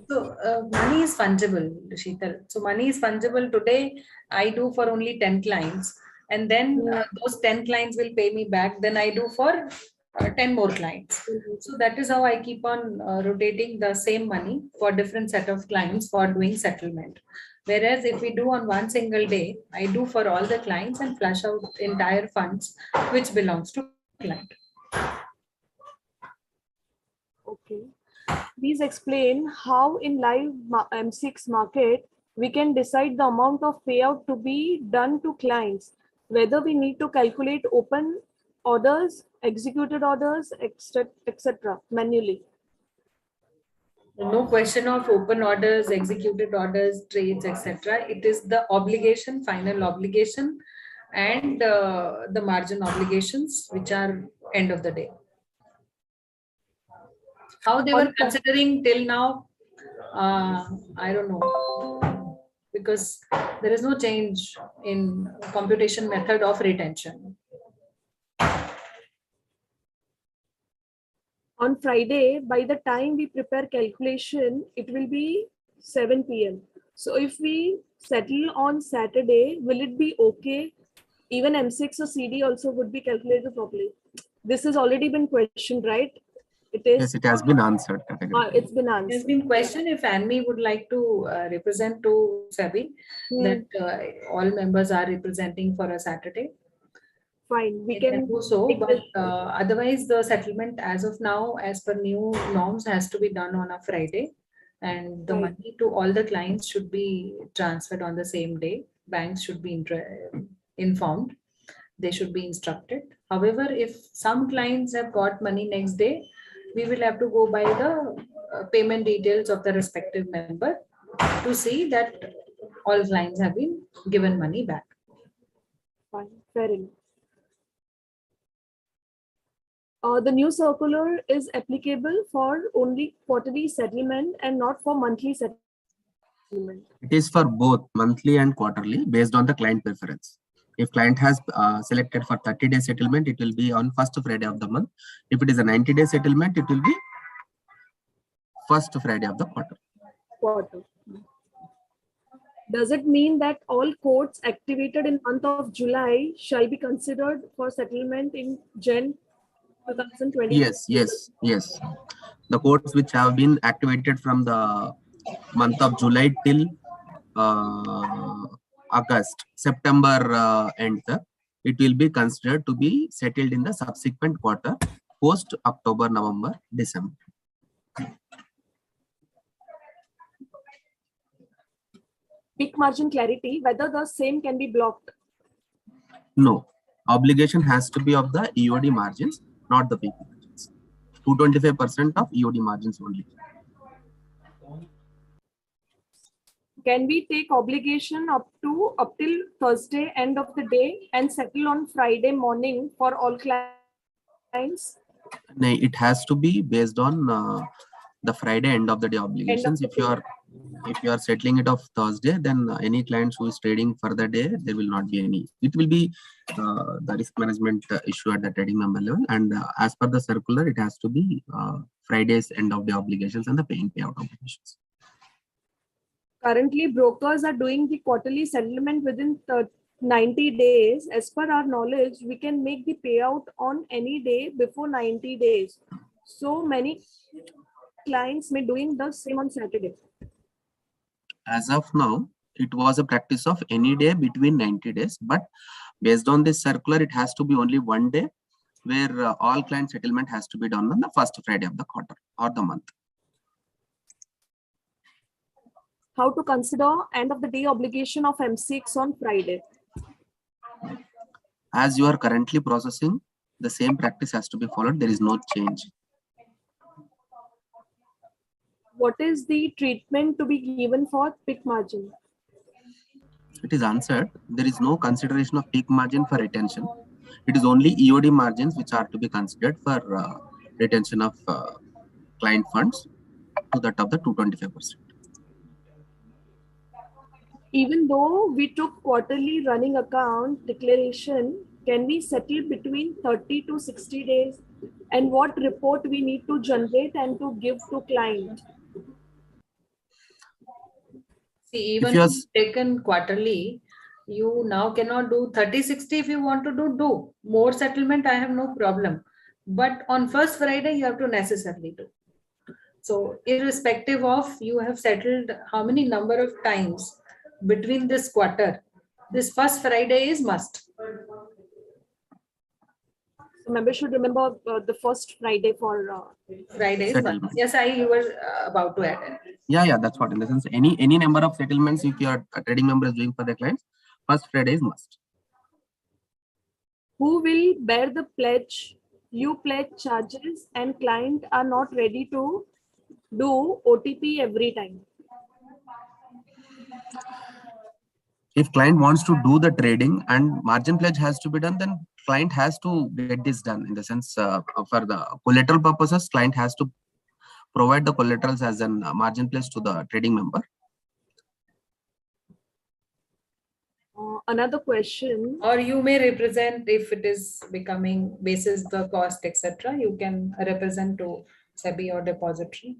So money is fungible, Shital. So money is fungible. Today, I do for only 10 clients. And then those 10 clients will pay me back. Then I do for 10 more clients. So that is how I keep on rotating the same money for different set of clients for doing settlement. Whereas if we do on one single day, I do for all the clients and flush out entire funds which belongs to client. Okay. Please explain how in live M6 market we can decide the amount of payout to be done to clients, whether we need to calculate open orders, executed orders, etc. manually. No question of open orders, executed orders, trades, etc. It is the obligation, final obligation, and the margin obligations, which are end of the day. How they were considering till now, I don't know, because there is no change in computation method of retention. On Friday, by the time we prepare calculation, it will be 7 p.m. So if we settle on Saturday, will it be okay? Even M6 or CD also would be calculated properly. This has already been questioned, right? It is. Yes, it has been answered. It's been answered. There's been question if ANMI would like to represent to SEBI that all members are representing for a Saturday. Fine, we can do so, but this. otherwise the settlement as of now, as per new norms, has to be done on a Friday, and the money to all the clients should be transferred on the same day. Banks should be informed. They should be instructed. However, if some clients have got money next day, we will have to go by the payment details of the respective member to see that all clients have been given money back. Fine, fair enough. The new circular is applicable for only quarterly settlement and not for monthly settlement. It is for both monthly and quarterly based on the client preference. If client has selected for 30-day settlement, it will be on first Friday of the month. If it is a 90-day settlement, it will be first Friday of the quarter. Does it mean that all courts activated in month of July shall be considered for settlement in Jan 2020? Yes. The courts which have been activated from the month of July till August, September end, it will be considered to be settled in the subsequent quarter post October, November, December. Peak margin clarity, whether the same can be blocked? No, obligation has to be of the EOD margins, not the peak margins. 225% of EOD margins only. Can we take obligation up till Thursday end of the day and settle on Friday morning for all clients? No, it has to be based on the Friday end of the day obligations. If you are settling it off Thursday, then any clients who is trading for the day, there will not be any. It will be the risk management issue at the trading member level, and as per the circular, it has to be Friday's end of the obligations and the paying payout obligations. Currently, brokers are doing the quarterly settlement within 90 days. As per our knowledge, we can make the payout on any day before 90 days. So many clients may doing the same on Saturday. As of now, it was a practice of any day between 90 days, but based on this circular, it has to be only one day where all client settlement has to be done on the first Friday of the quarter or the month. How to consider end of the day obligation of M6 on Friday? As you are currently processing, the same practice has to be followed. There is no change. What is the treatment to be given for peak margin? It is answered. There is no consideration of peak margin for retention. It is only EOD margins which are to be considered for retention of client funds to that of the 225%. Even though we took quarterly running account declaration, can we settle between 30 to 60 days? And what report we need to generate and to give to client? See, even if taken quarterly, you now cannot do 30-60 if you want to do more settlement. I have no problem, but on first Friday you have to necessarily do. So irrespective of you have settled how many number of times between this quarter, this first Friday is must. So members should remember the first Friday for Friday is must. Yes, you were about to add it. Yeah, that's what. In the sense, any number of settlements, if your trading member is doing for the clients, first Friday is must. Who will bear the pledge? You pledge charges and client are not ready to do OTP every time. If client wants to do the trading and margin pledge has to be done, then client has to get this done. In the sense, for the collateral purposes, client has to provide the collaterals as a margin pledge to the trading member. Another question. Or you may represent, if it is becoming basis the cost, etc. You can represent to SEBI or depository.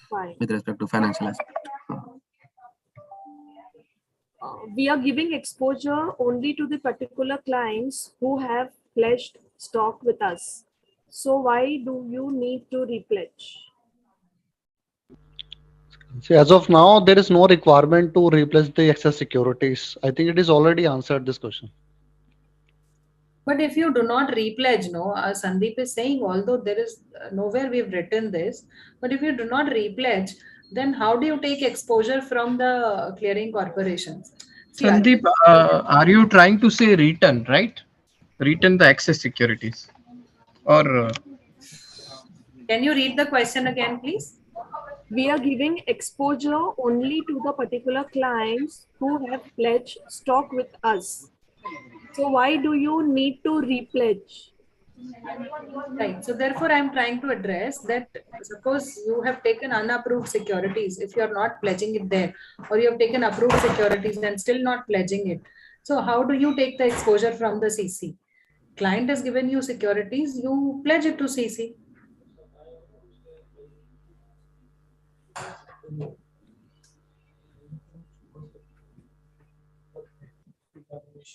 Fine. With respect to financial aspect. We are giving exposure only to the particular clients who have pledged stock with us. So why do you need to repledge? See, as of now, there is no requirement to replace the excess securities. I think it is already answered this question. But if you do not repledge, no, Sandeep is saying, although there is nowhere we've written this, but if you do not repledge, then how do you take exposure from the clearing corporations? See, Sandeep, are you trying to say return, right? Return the excess securities, or can you read the question again, please? We are giving exposure only to the particular clients who have pledged stock with us. So why do you need to repledge? Right. So therefore, I'm trying to address that. Suppose you have taken unapproved securities, if you are not pledging it there, or you have taken approved securities and still not pledging it. So how do you take the exposure from the CC? Client has given you securities, you pledge it to CC.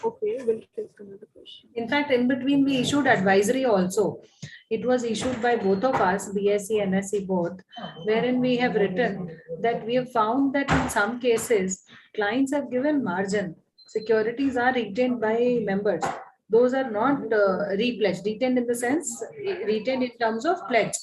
Okay, we'll take another question. In fact, in between we issued advisory also. It was issued by both of us, BSE and NSE both, wherein we have written that we have found that in some cases, clients have given margin. Securities are retained by members. Those are not repledged, retained in the sense, retained in terms of pledge,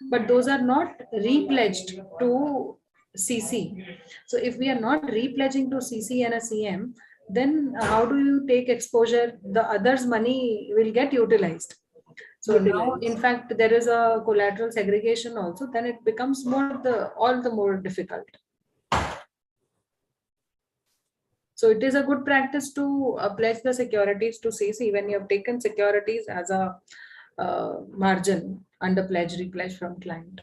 but those are not repledged to CC. So if we are not repledging to CC and a CM, then how do you take exposure? The others' money will get utilized. So now, in fact, there is a collateral segregation also. Then it becomes all the more difficult. So it is a good practice to pledge the securities to CC when you have taken securities as a margin under pledge repledge from client.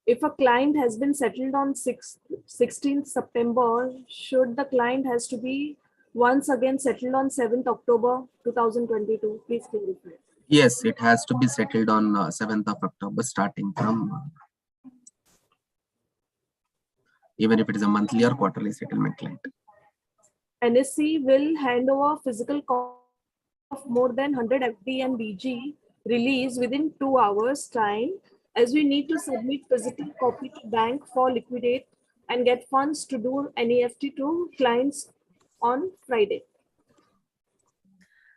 If a client has been settled on 16th September, should the client has to be once again settled on 7th October 2022? Please clarify. Yes, it has to be settled on 7th of October, starting from even if it is a monthly or quarterly settlement client. NSE will hand over physical copy of more than 100 FD and BG release within 2 hours time, as we need to submit physical copy to bank for liquidate and get funds to do NEFT to clients on Friday.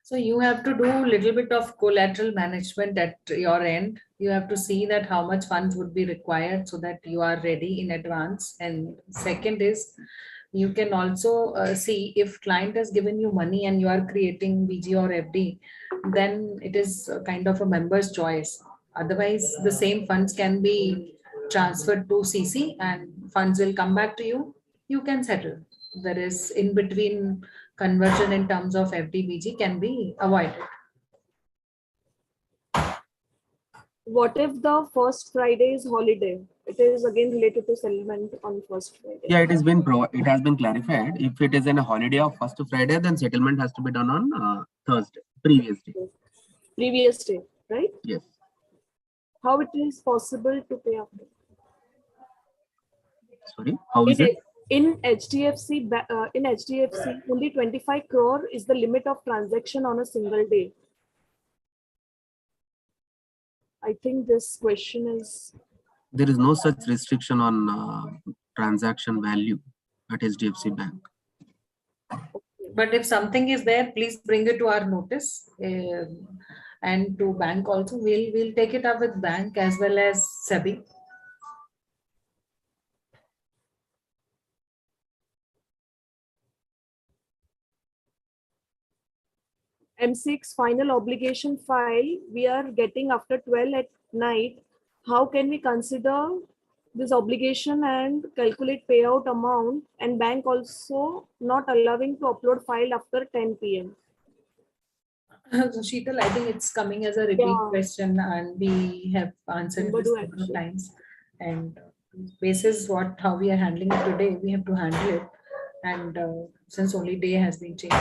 So you have to do a little bit of collateral management at your end. You have to see that how much funds would be required so that you are ready in advance. And second is, you can also see if client has given you money and you are creating BG or FD, then it is kind of a member's choice. Otherwise, the same funds can be transferred to CC and funds will come back to you. You can settle. There is in between conversion in terms of FD-BG can be avoided. What if the first Friday is holiday? It is again related to settlement on first Friday. Yeah, it has been clarified. If it is in a holiday of first Friday, then settlement has to be done on Thursday, previous day. Previous day, right? Yes. How it is possible to pay after? Sorry, how is it? In HDFC, only 25 crore is the limit of transaction on a single day. I think this question is... There is no such restriction on transaction value at HDFC Bank. But if something is there, please bring it to our notice and to bank also. We'll take it up with bank as well as SEBI M6 final obligation file we are getting after 12 at night. How can we consider this obligation and calculate payout amount, and bank also not allowing to upload file after 10 p.m. So Shital, I think it's coming as a repeat Yeah. question, and we have answered this several times. And basis how we are handling it today, we have to handle it. And since only day has been changed,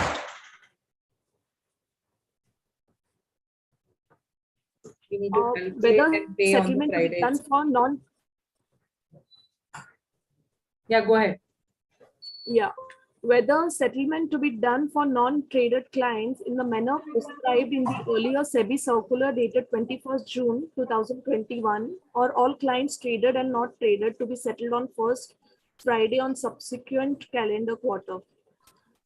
we need to calculate Whether and pay on the settlement to be Fridays. done for non. Yeah, go ahead. Yeah. Whether settlement to be done for non-traded clients in the manner prescribed in the earlier SEBI circular dated 21st June 2021, or all clients traded and not traded to be settled on first Friday on subsequent calendar quarter.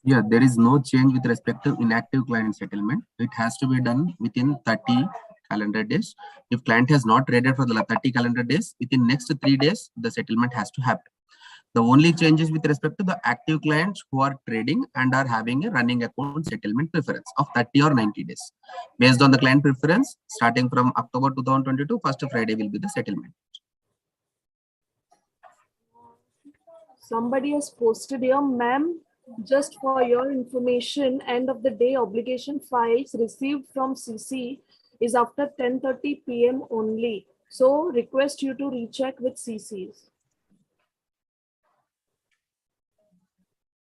Yeah, there is no change with respect to inactive client settlement. It has to be done within 30 calendar days. If client has not traded for the 30 calendar days, within next 3 days, the settlement has to happen. The only changes with respect to the active clients who are trading and are having a running account settlement preference of 30 or 90 days. Based on the client preference, starting from October 2022, first Friday will be the settlement. Somebody has posted here, ma'am, just for your information, end of the day obligation files received from CC is after 10:30 p.m. only. So request you to recheck with CCs.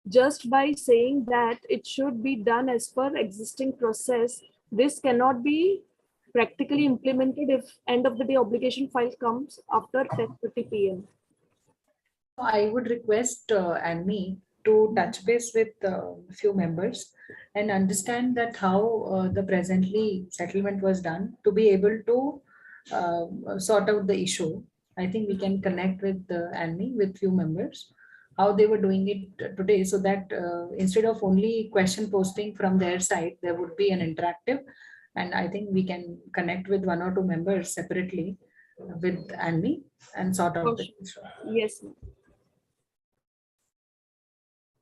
Just by saying that it should be done as per existing process, this cannot be practically implemented if end of the day obligation file comes after 10:30 p.m. I would request ANMI to touch base with a few members and understand that how the presently settlement was done to be able to sort out the issue. I think we can connect with ANMI with few members, how they were doing it today, so that instead of only question posting from their side, there would be an interactive. And I think we can connect with 1 or 2 members separately with ANMI and sort out the issue. Yes.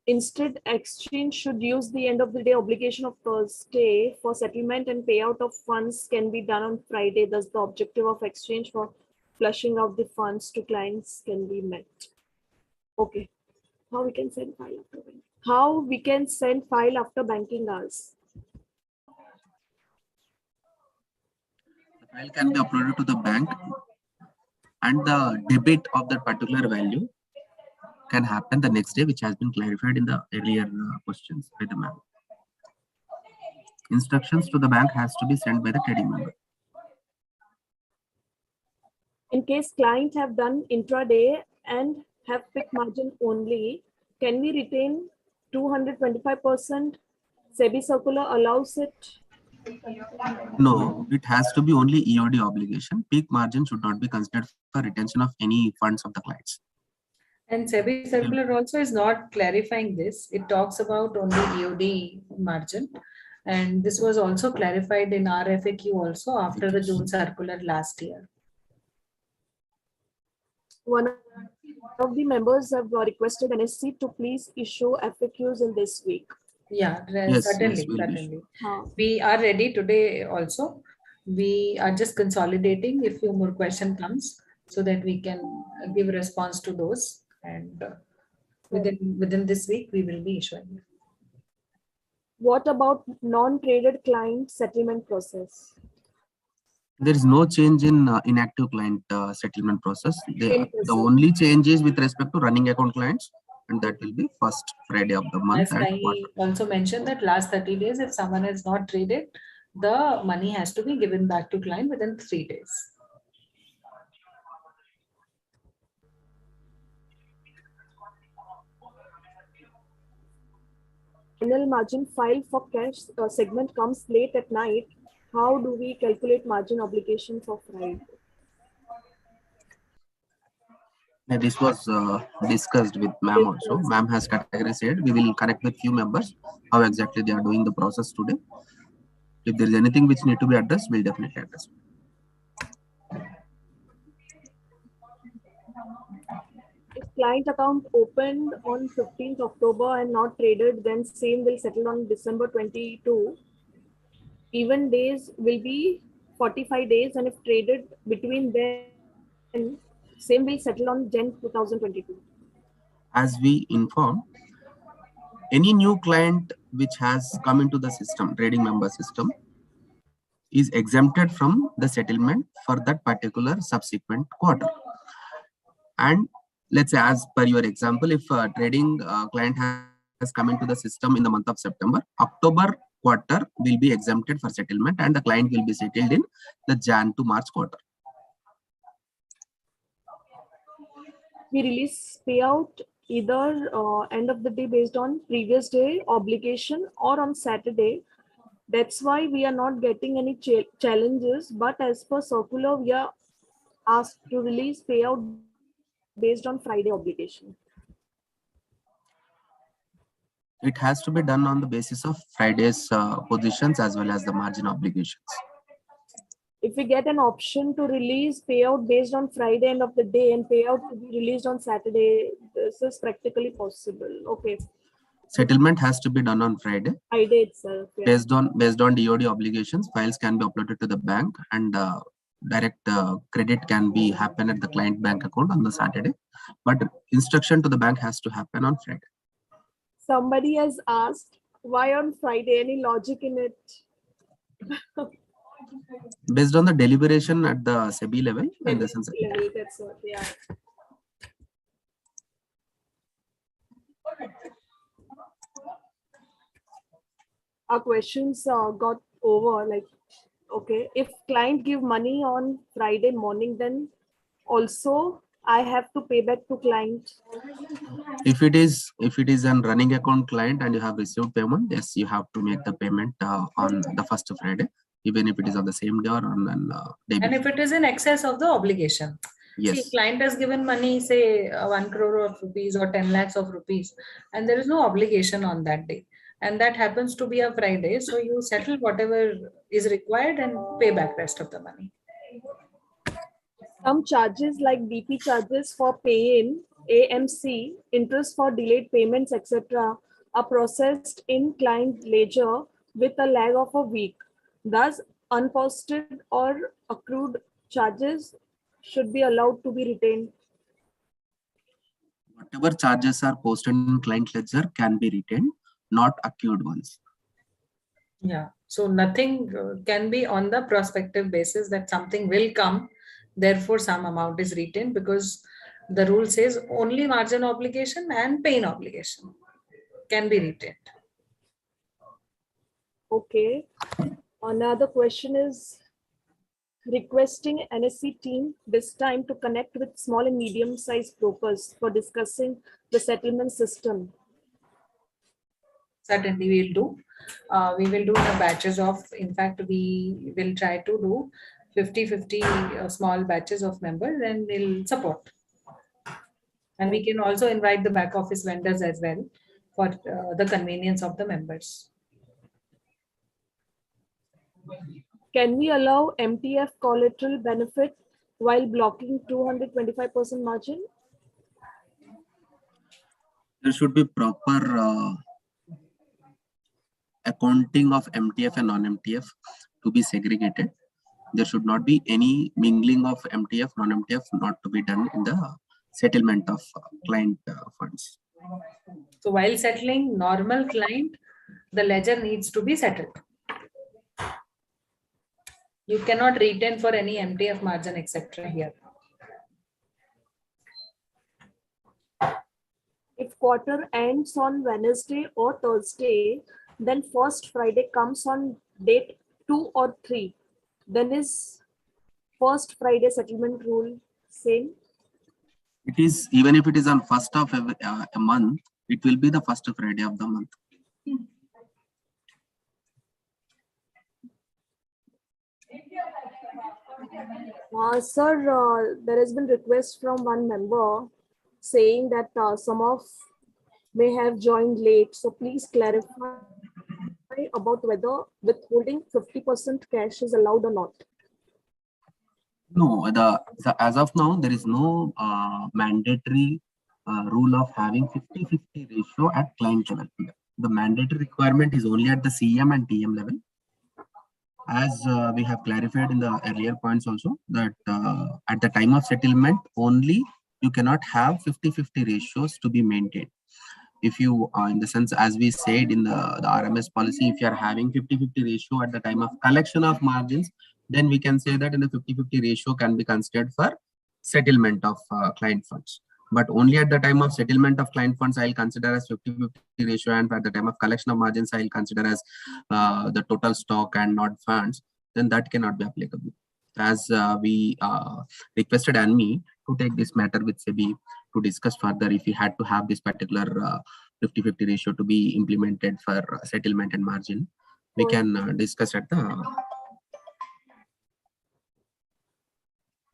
Instead, exchange should use the end of the day obligation of Thursday for settlement, and payout of funds can be done on Friday. Thus, the objective of exchange for flushing out the funds to clients can be met. Okay. How we can send file after banking? How we can send file after banking hours? The file can be uploaded to the bank, and the debit of that particular value can happen the next day, which has been clarified in the earlier questions by the ma'am. Instructions to the bank has to be sent by the trading member. In case client have done intraday and have pick margin only, can we retain 225%? SEBI circular allows it. No, it has to be only EOD obligation. Peak margin should not be considered for retention of any funds of the clients. And SEBI circular also is not clarifying this. It talks about only EOD margin. And this was also clarified in our FAQ also after the June circular last year. One of the members have requested NSE to please issue FAQs in this week. Yeah, Yes, certainly, yes, certainly. Huh. We are ready today also. We are just consolidating if few more question comes so that we can give response to those, and within this week we will be issuing. What about non-traded client settlement process? There is no change in inactive client settlement process. The only change is with respect to running account clients, and that will be first Friday of the month. As I also mentioned that last 30 days, if someone has not traded, the money has to be given back to client within 3 days. Final margin file for cash segment comes late at night. How do we calculate margin obligation for Friday? This was discussed with ma'am also. Ma'am has categorized. We will connect with few members how exactly they are doing the process today. If there is anything which need to be addressed, we'll definitely address. If client account opened on 15th October and not traded, then same will settle on December 22. even days will be 45 days, and if traded between then, same will settle on Jan 2022. As we informed, any new client which has come into the system, trading member system, is exempted from the settlement for that particular subsequent quarter. And let's say, as per your example, if a trading client has come into the system in the month of September, October quarter will be exempted for settlement and the client will be settled in the Jan to March quarter. We release payout either end of the day based on previous day obligation or on Saturday. That's why we are not getting any challenges. But as per circular, we are asked to release payout based on Friday obligation. It has to be done on the basis of Friday's positions as well as the margin obligations. If we get an option to release payout based on Friday end of the day and payout to be released on Saturday, this is practically possible. Okay. Settlement has to be done on Friday. Friday itself. Yeah. Based on DOD obligations, files can be uploaded to the bank and direct credit can be happen at the client bank account on the Saturday. But instruction to the bank has to happen on Friday. Somebody has asked, why on Friday? Any logic in it? Based on the deliberation at the SEBI level, and the sense Level, that's what, yeah. Our questions got over, like, okay, if client give money on Friday morning, then also I have to pay back to client. if it is an running account client and you have received payment, yes, you have to make the payment on the first Friday, even if it is on the same day or on day And before. if it is in excess of the obligation. Yes. See, client has given money, say 1 crore of rupees or 10 lakhs of rupees, and there is no obligation on that day. And that happens to be a Friday. So you settle whatever is required and pay back rest of the money. Some charges like BP charges for pay-in, AMC, interest for delayed payments, etc. are processed in client ledger with a lag of a week. Thus, unposted or accrued charges should be allowed to be retained. Whatever charges are posted in client ledger can be retained, not accrued ones. Yeah. So nothing can be on the prospective basis that something will come. Therefore, some amount is retained, because the rule says only margin obligation and pay-in obligation can be retained. Okay. Another question is requesting NSE team this time to connect with small and medium-sized brokers for discussing the settlement system. Certainly, we'll do. We will do the batches of, in fact, we will try to do 50-50 small batches of members, and we'll support. And we can also invite the back office vendors as well for the convenience of the members. Can we allow MTF collateral benefit while blocking 225% margin? There should be proper accounting of MTF and non-MTF to be segregated. There should not be any mingling of MTF, non-MTF not to be done in the settlement of client funds. So while settling normal client, the ledger needs to be settled. You cannot retain for any MTF margin, etc. here. If quarter ends on Wednesday or Thursday, then first Friday comes on date 2 or 3. Then is first Friday settlement rule same? It is, even if it is on first of a month, it will be the first Friday of the month. Sir, there has been request from one member saying that some of may have joined late. So please clarify about whether withholding 50% cash is allowed or not. No, as of now, there is no mandatory rule of having 50-50 ratio at client level. The mandatory requirement is only at the CM and TM level. As we have clarified in the earlier points also, that at the time of settlement only, you cannot have 50-50 ratios to be maintained. If you, in the sense, as we said in the RMS policy, if you are having 50-50 ratio at the time of collection of margins, then we can say that in a 50-50 ratio can be considered for settlement of client funds. But only at the time of settlement of client funds, I'll consider as 50-50 ratio, and at the time of collection of margins, I'll consider as the total stock and not funds, then that cannot be applicable. As we requested ANMI to take this matter with SEBI to discuss further if we had to have this particular 50-50 ratio to be implemented for settlement and margin, we can discuss at the...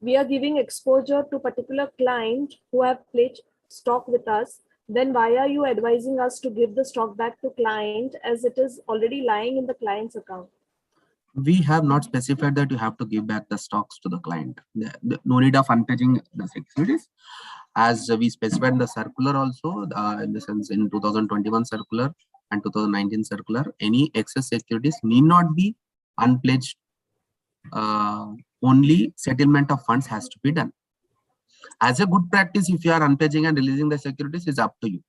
We are giving exposure to particular client who have pledged stock with us. Then why are you advising us to give the stock back to client as it is already lying in the client's account? We have not specified that you have to give back the stocks to the client. No need of unpledging the securities. As we specified in the circular also, in the sense in 2021 circular and 2019 circular, any excess securities need not be unpledged. Only settlement of funds has to be done. As a good practice, if you are unpledging and releasing the securities, is up to you.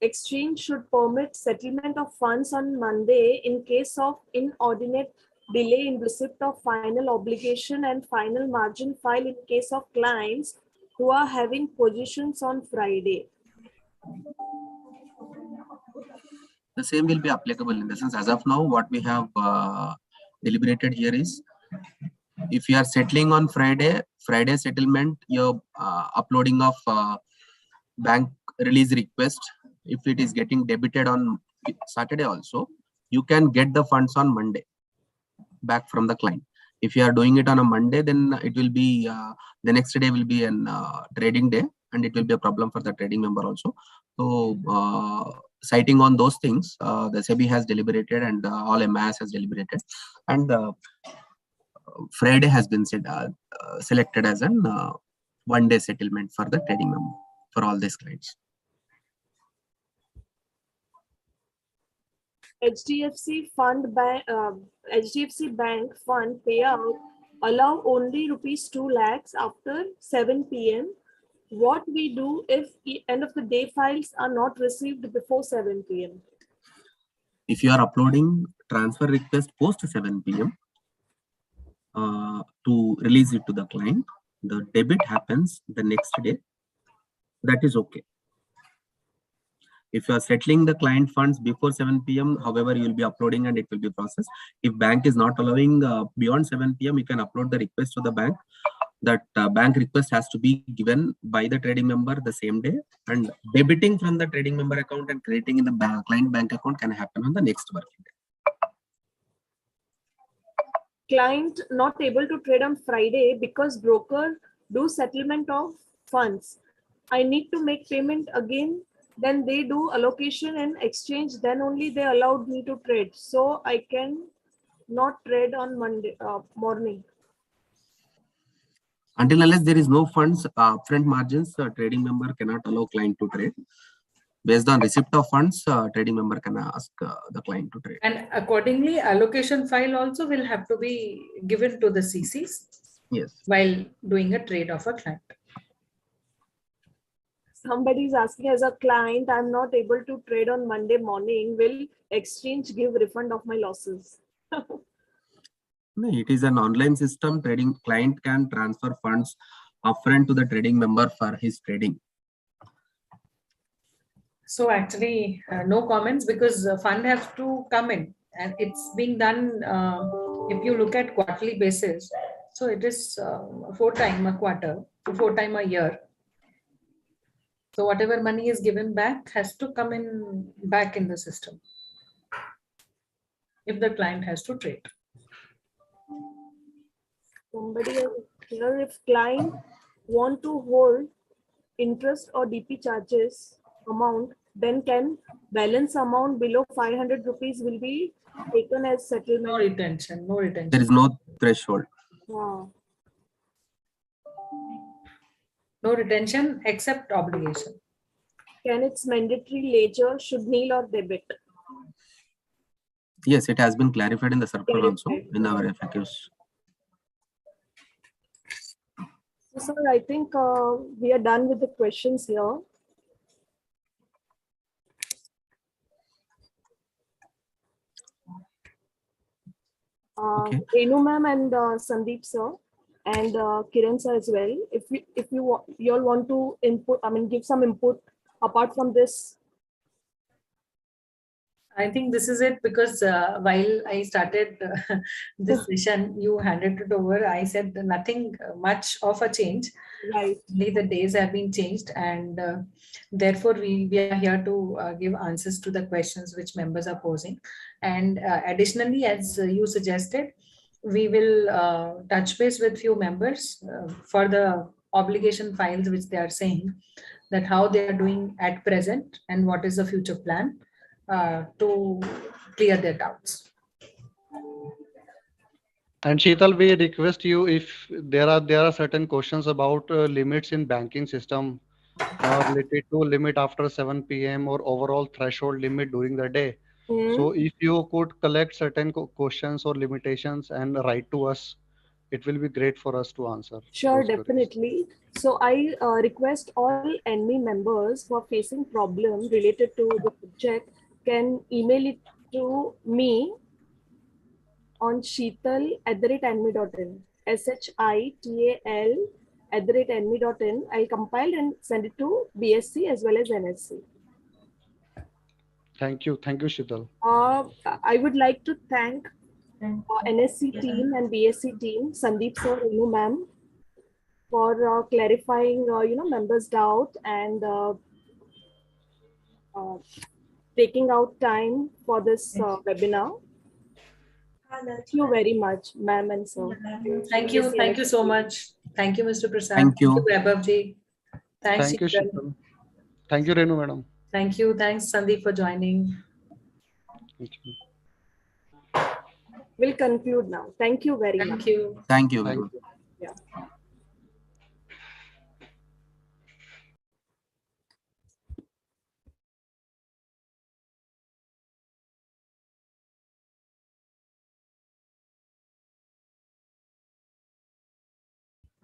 Exchange should permit settlement of funds on Monday in case of inordinate delay in receipt of final obligation and final margin file in case of clients who are having positions on Friday. The same will be applicable in the sense, as of now, what we have deliberated here is, if you are settling on Friday settlement, your uploading of bank release request, if it is getting debited on Saturday also, you can get the funds on Monday back from the client. If you are doing it on a Monday, then it will be the next day will be an trading day, and it will be a problem for the trading member also. So citing on those things, the SEBI has deliberated, and all MIS has deliberated, and Friday has been selected as an one-day settlement for the trading member for all these clients. HDFC Bank fund payout allow only rupees 2 lakhs after 7 p.m. What we do if end of the day files are not received before 7 p.m.? If you are uploading transfer request post 7 p.m. To release it to the client, the debit happens the next day. That is okay. If you are settling the client funds before 7 p.m., however, you will be uploading and it will be processed. If bank is not allowing beyond 7 p.m., you can upload the request to the bank. That bank request has to be given by the trading member the same day, and debiting from the trading member account and crediting in the client bank account can happen on the next working day. Client not able to trade on Friday because broker do settlement of funds. I need to make payment again. Then they do allocation and exchange. Then only they allowed me to trade. So I can not trade on Monday morning. Until unless there is no funds, upfront margins, trading member cannot allow client to trade. Based on receipt of funds, trading member can ask the client to trade. And accordingly, allocation file also will have to be given to the CCs. Yes. While doing a trade of a client. Somebody is asking, as a client, I'm not able to trade on Monday morning. Will exchange give refund of my losses? No, it is an online system. Trading client can transfer funds upfront to the trading member for his trading. So actually, no comments, because fund has to come in, and it's being done. If you look at quarterly basis, so it is 4 times a quarter to 4 times a year. So whatever money is given back has to come in back in the system if the client has to trade. Somebody here, if client want to hold interest or DP charges amount, then can balance amount below 500 rupees will be taken as settlement? No retention, no retention. There is no threshold. Wow. No retention except obligation. can its mandatory ledger should nil or debit? Yes, it has been clarified in the circular also in our FAQs. So, sir, I think we are done with the questions here. Okay. Renu ma'am and Sandeep sir and Kiran sir as well. If you all want to input, I mean, give some input apart from this. I think this is it, because while I started this session, you handed it over. I said nothing much of a change. Right. Only the days have been changed, and therefore we are here to give answers to the questions which members are posing. And additionally, as you suggested, we will touch base with few members for the obligation files which they are saying that how they are doing at present and what is the future plan to clear their doubts. And Shital, we request you, if there are certain questions about limits in banking system related to limit after 7 p.m. or overall threshold limit during the day. So if you could collect certain questions or limitations and write to us, it will be great for us to answer. Sure, those queries. definitely. So I request all NME members who are facing problem related to the project can email it to me on shital@anmi.in. SHITAL@anmi.in. I'll compile and send it to BSE as well as NSE. Thank you, Shital. I would like to thank NSE team and BSE team, Sandeep sir, Renu ma'am, for clarifying, members' doubt and taking out time for this webinar. Thank you very much, ma'am and sir. Thank you so much. Thank you, Mr. Prasad. Thank you. Vaibhav ji. Thanks, Thank you, Shital. Shital. Thank you, Renu madam. Thank you. Thanks, Sandeep, for joining. Thank you. We'll conclude now. Thank you very much. Thank you. Thank you. Thank Vaibhav. you. Yeah.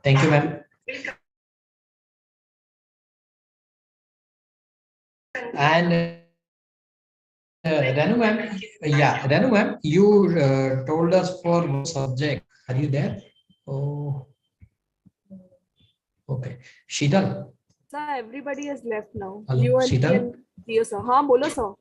Thank you, ma'am. And Renu ma'am, Renu ma'am, you told us for what subject. Are you there? Oh, okay. Shital. Sir, everybody has left now. Hello, You and Shital? Dear sir. Haan, bolo sir.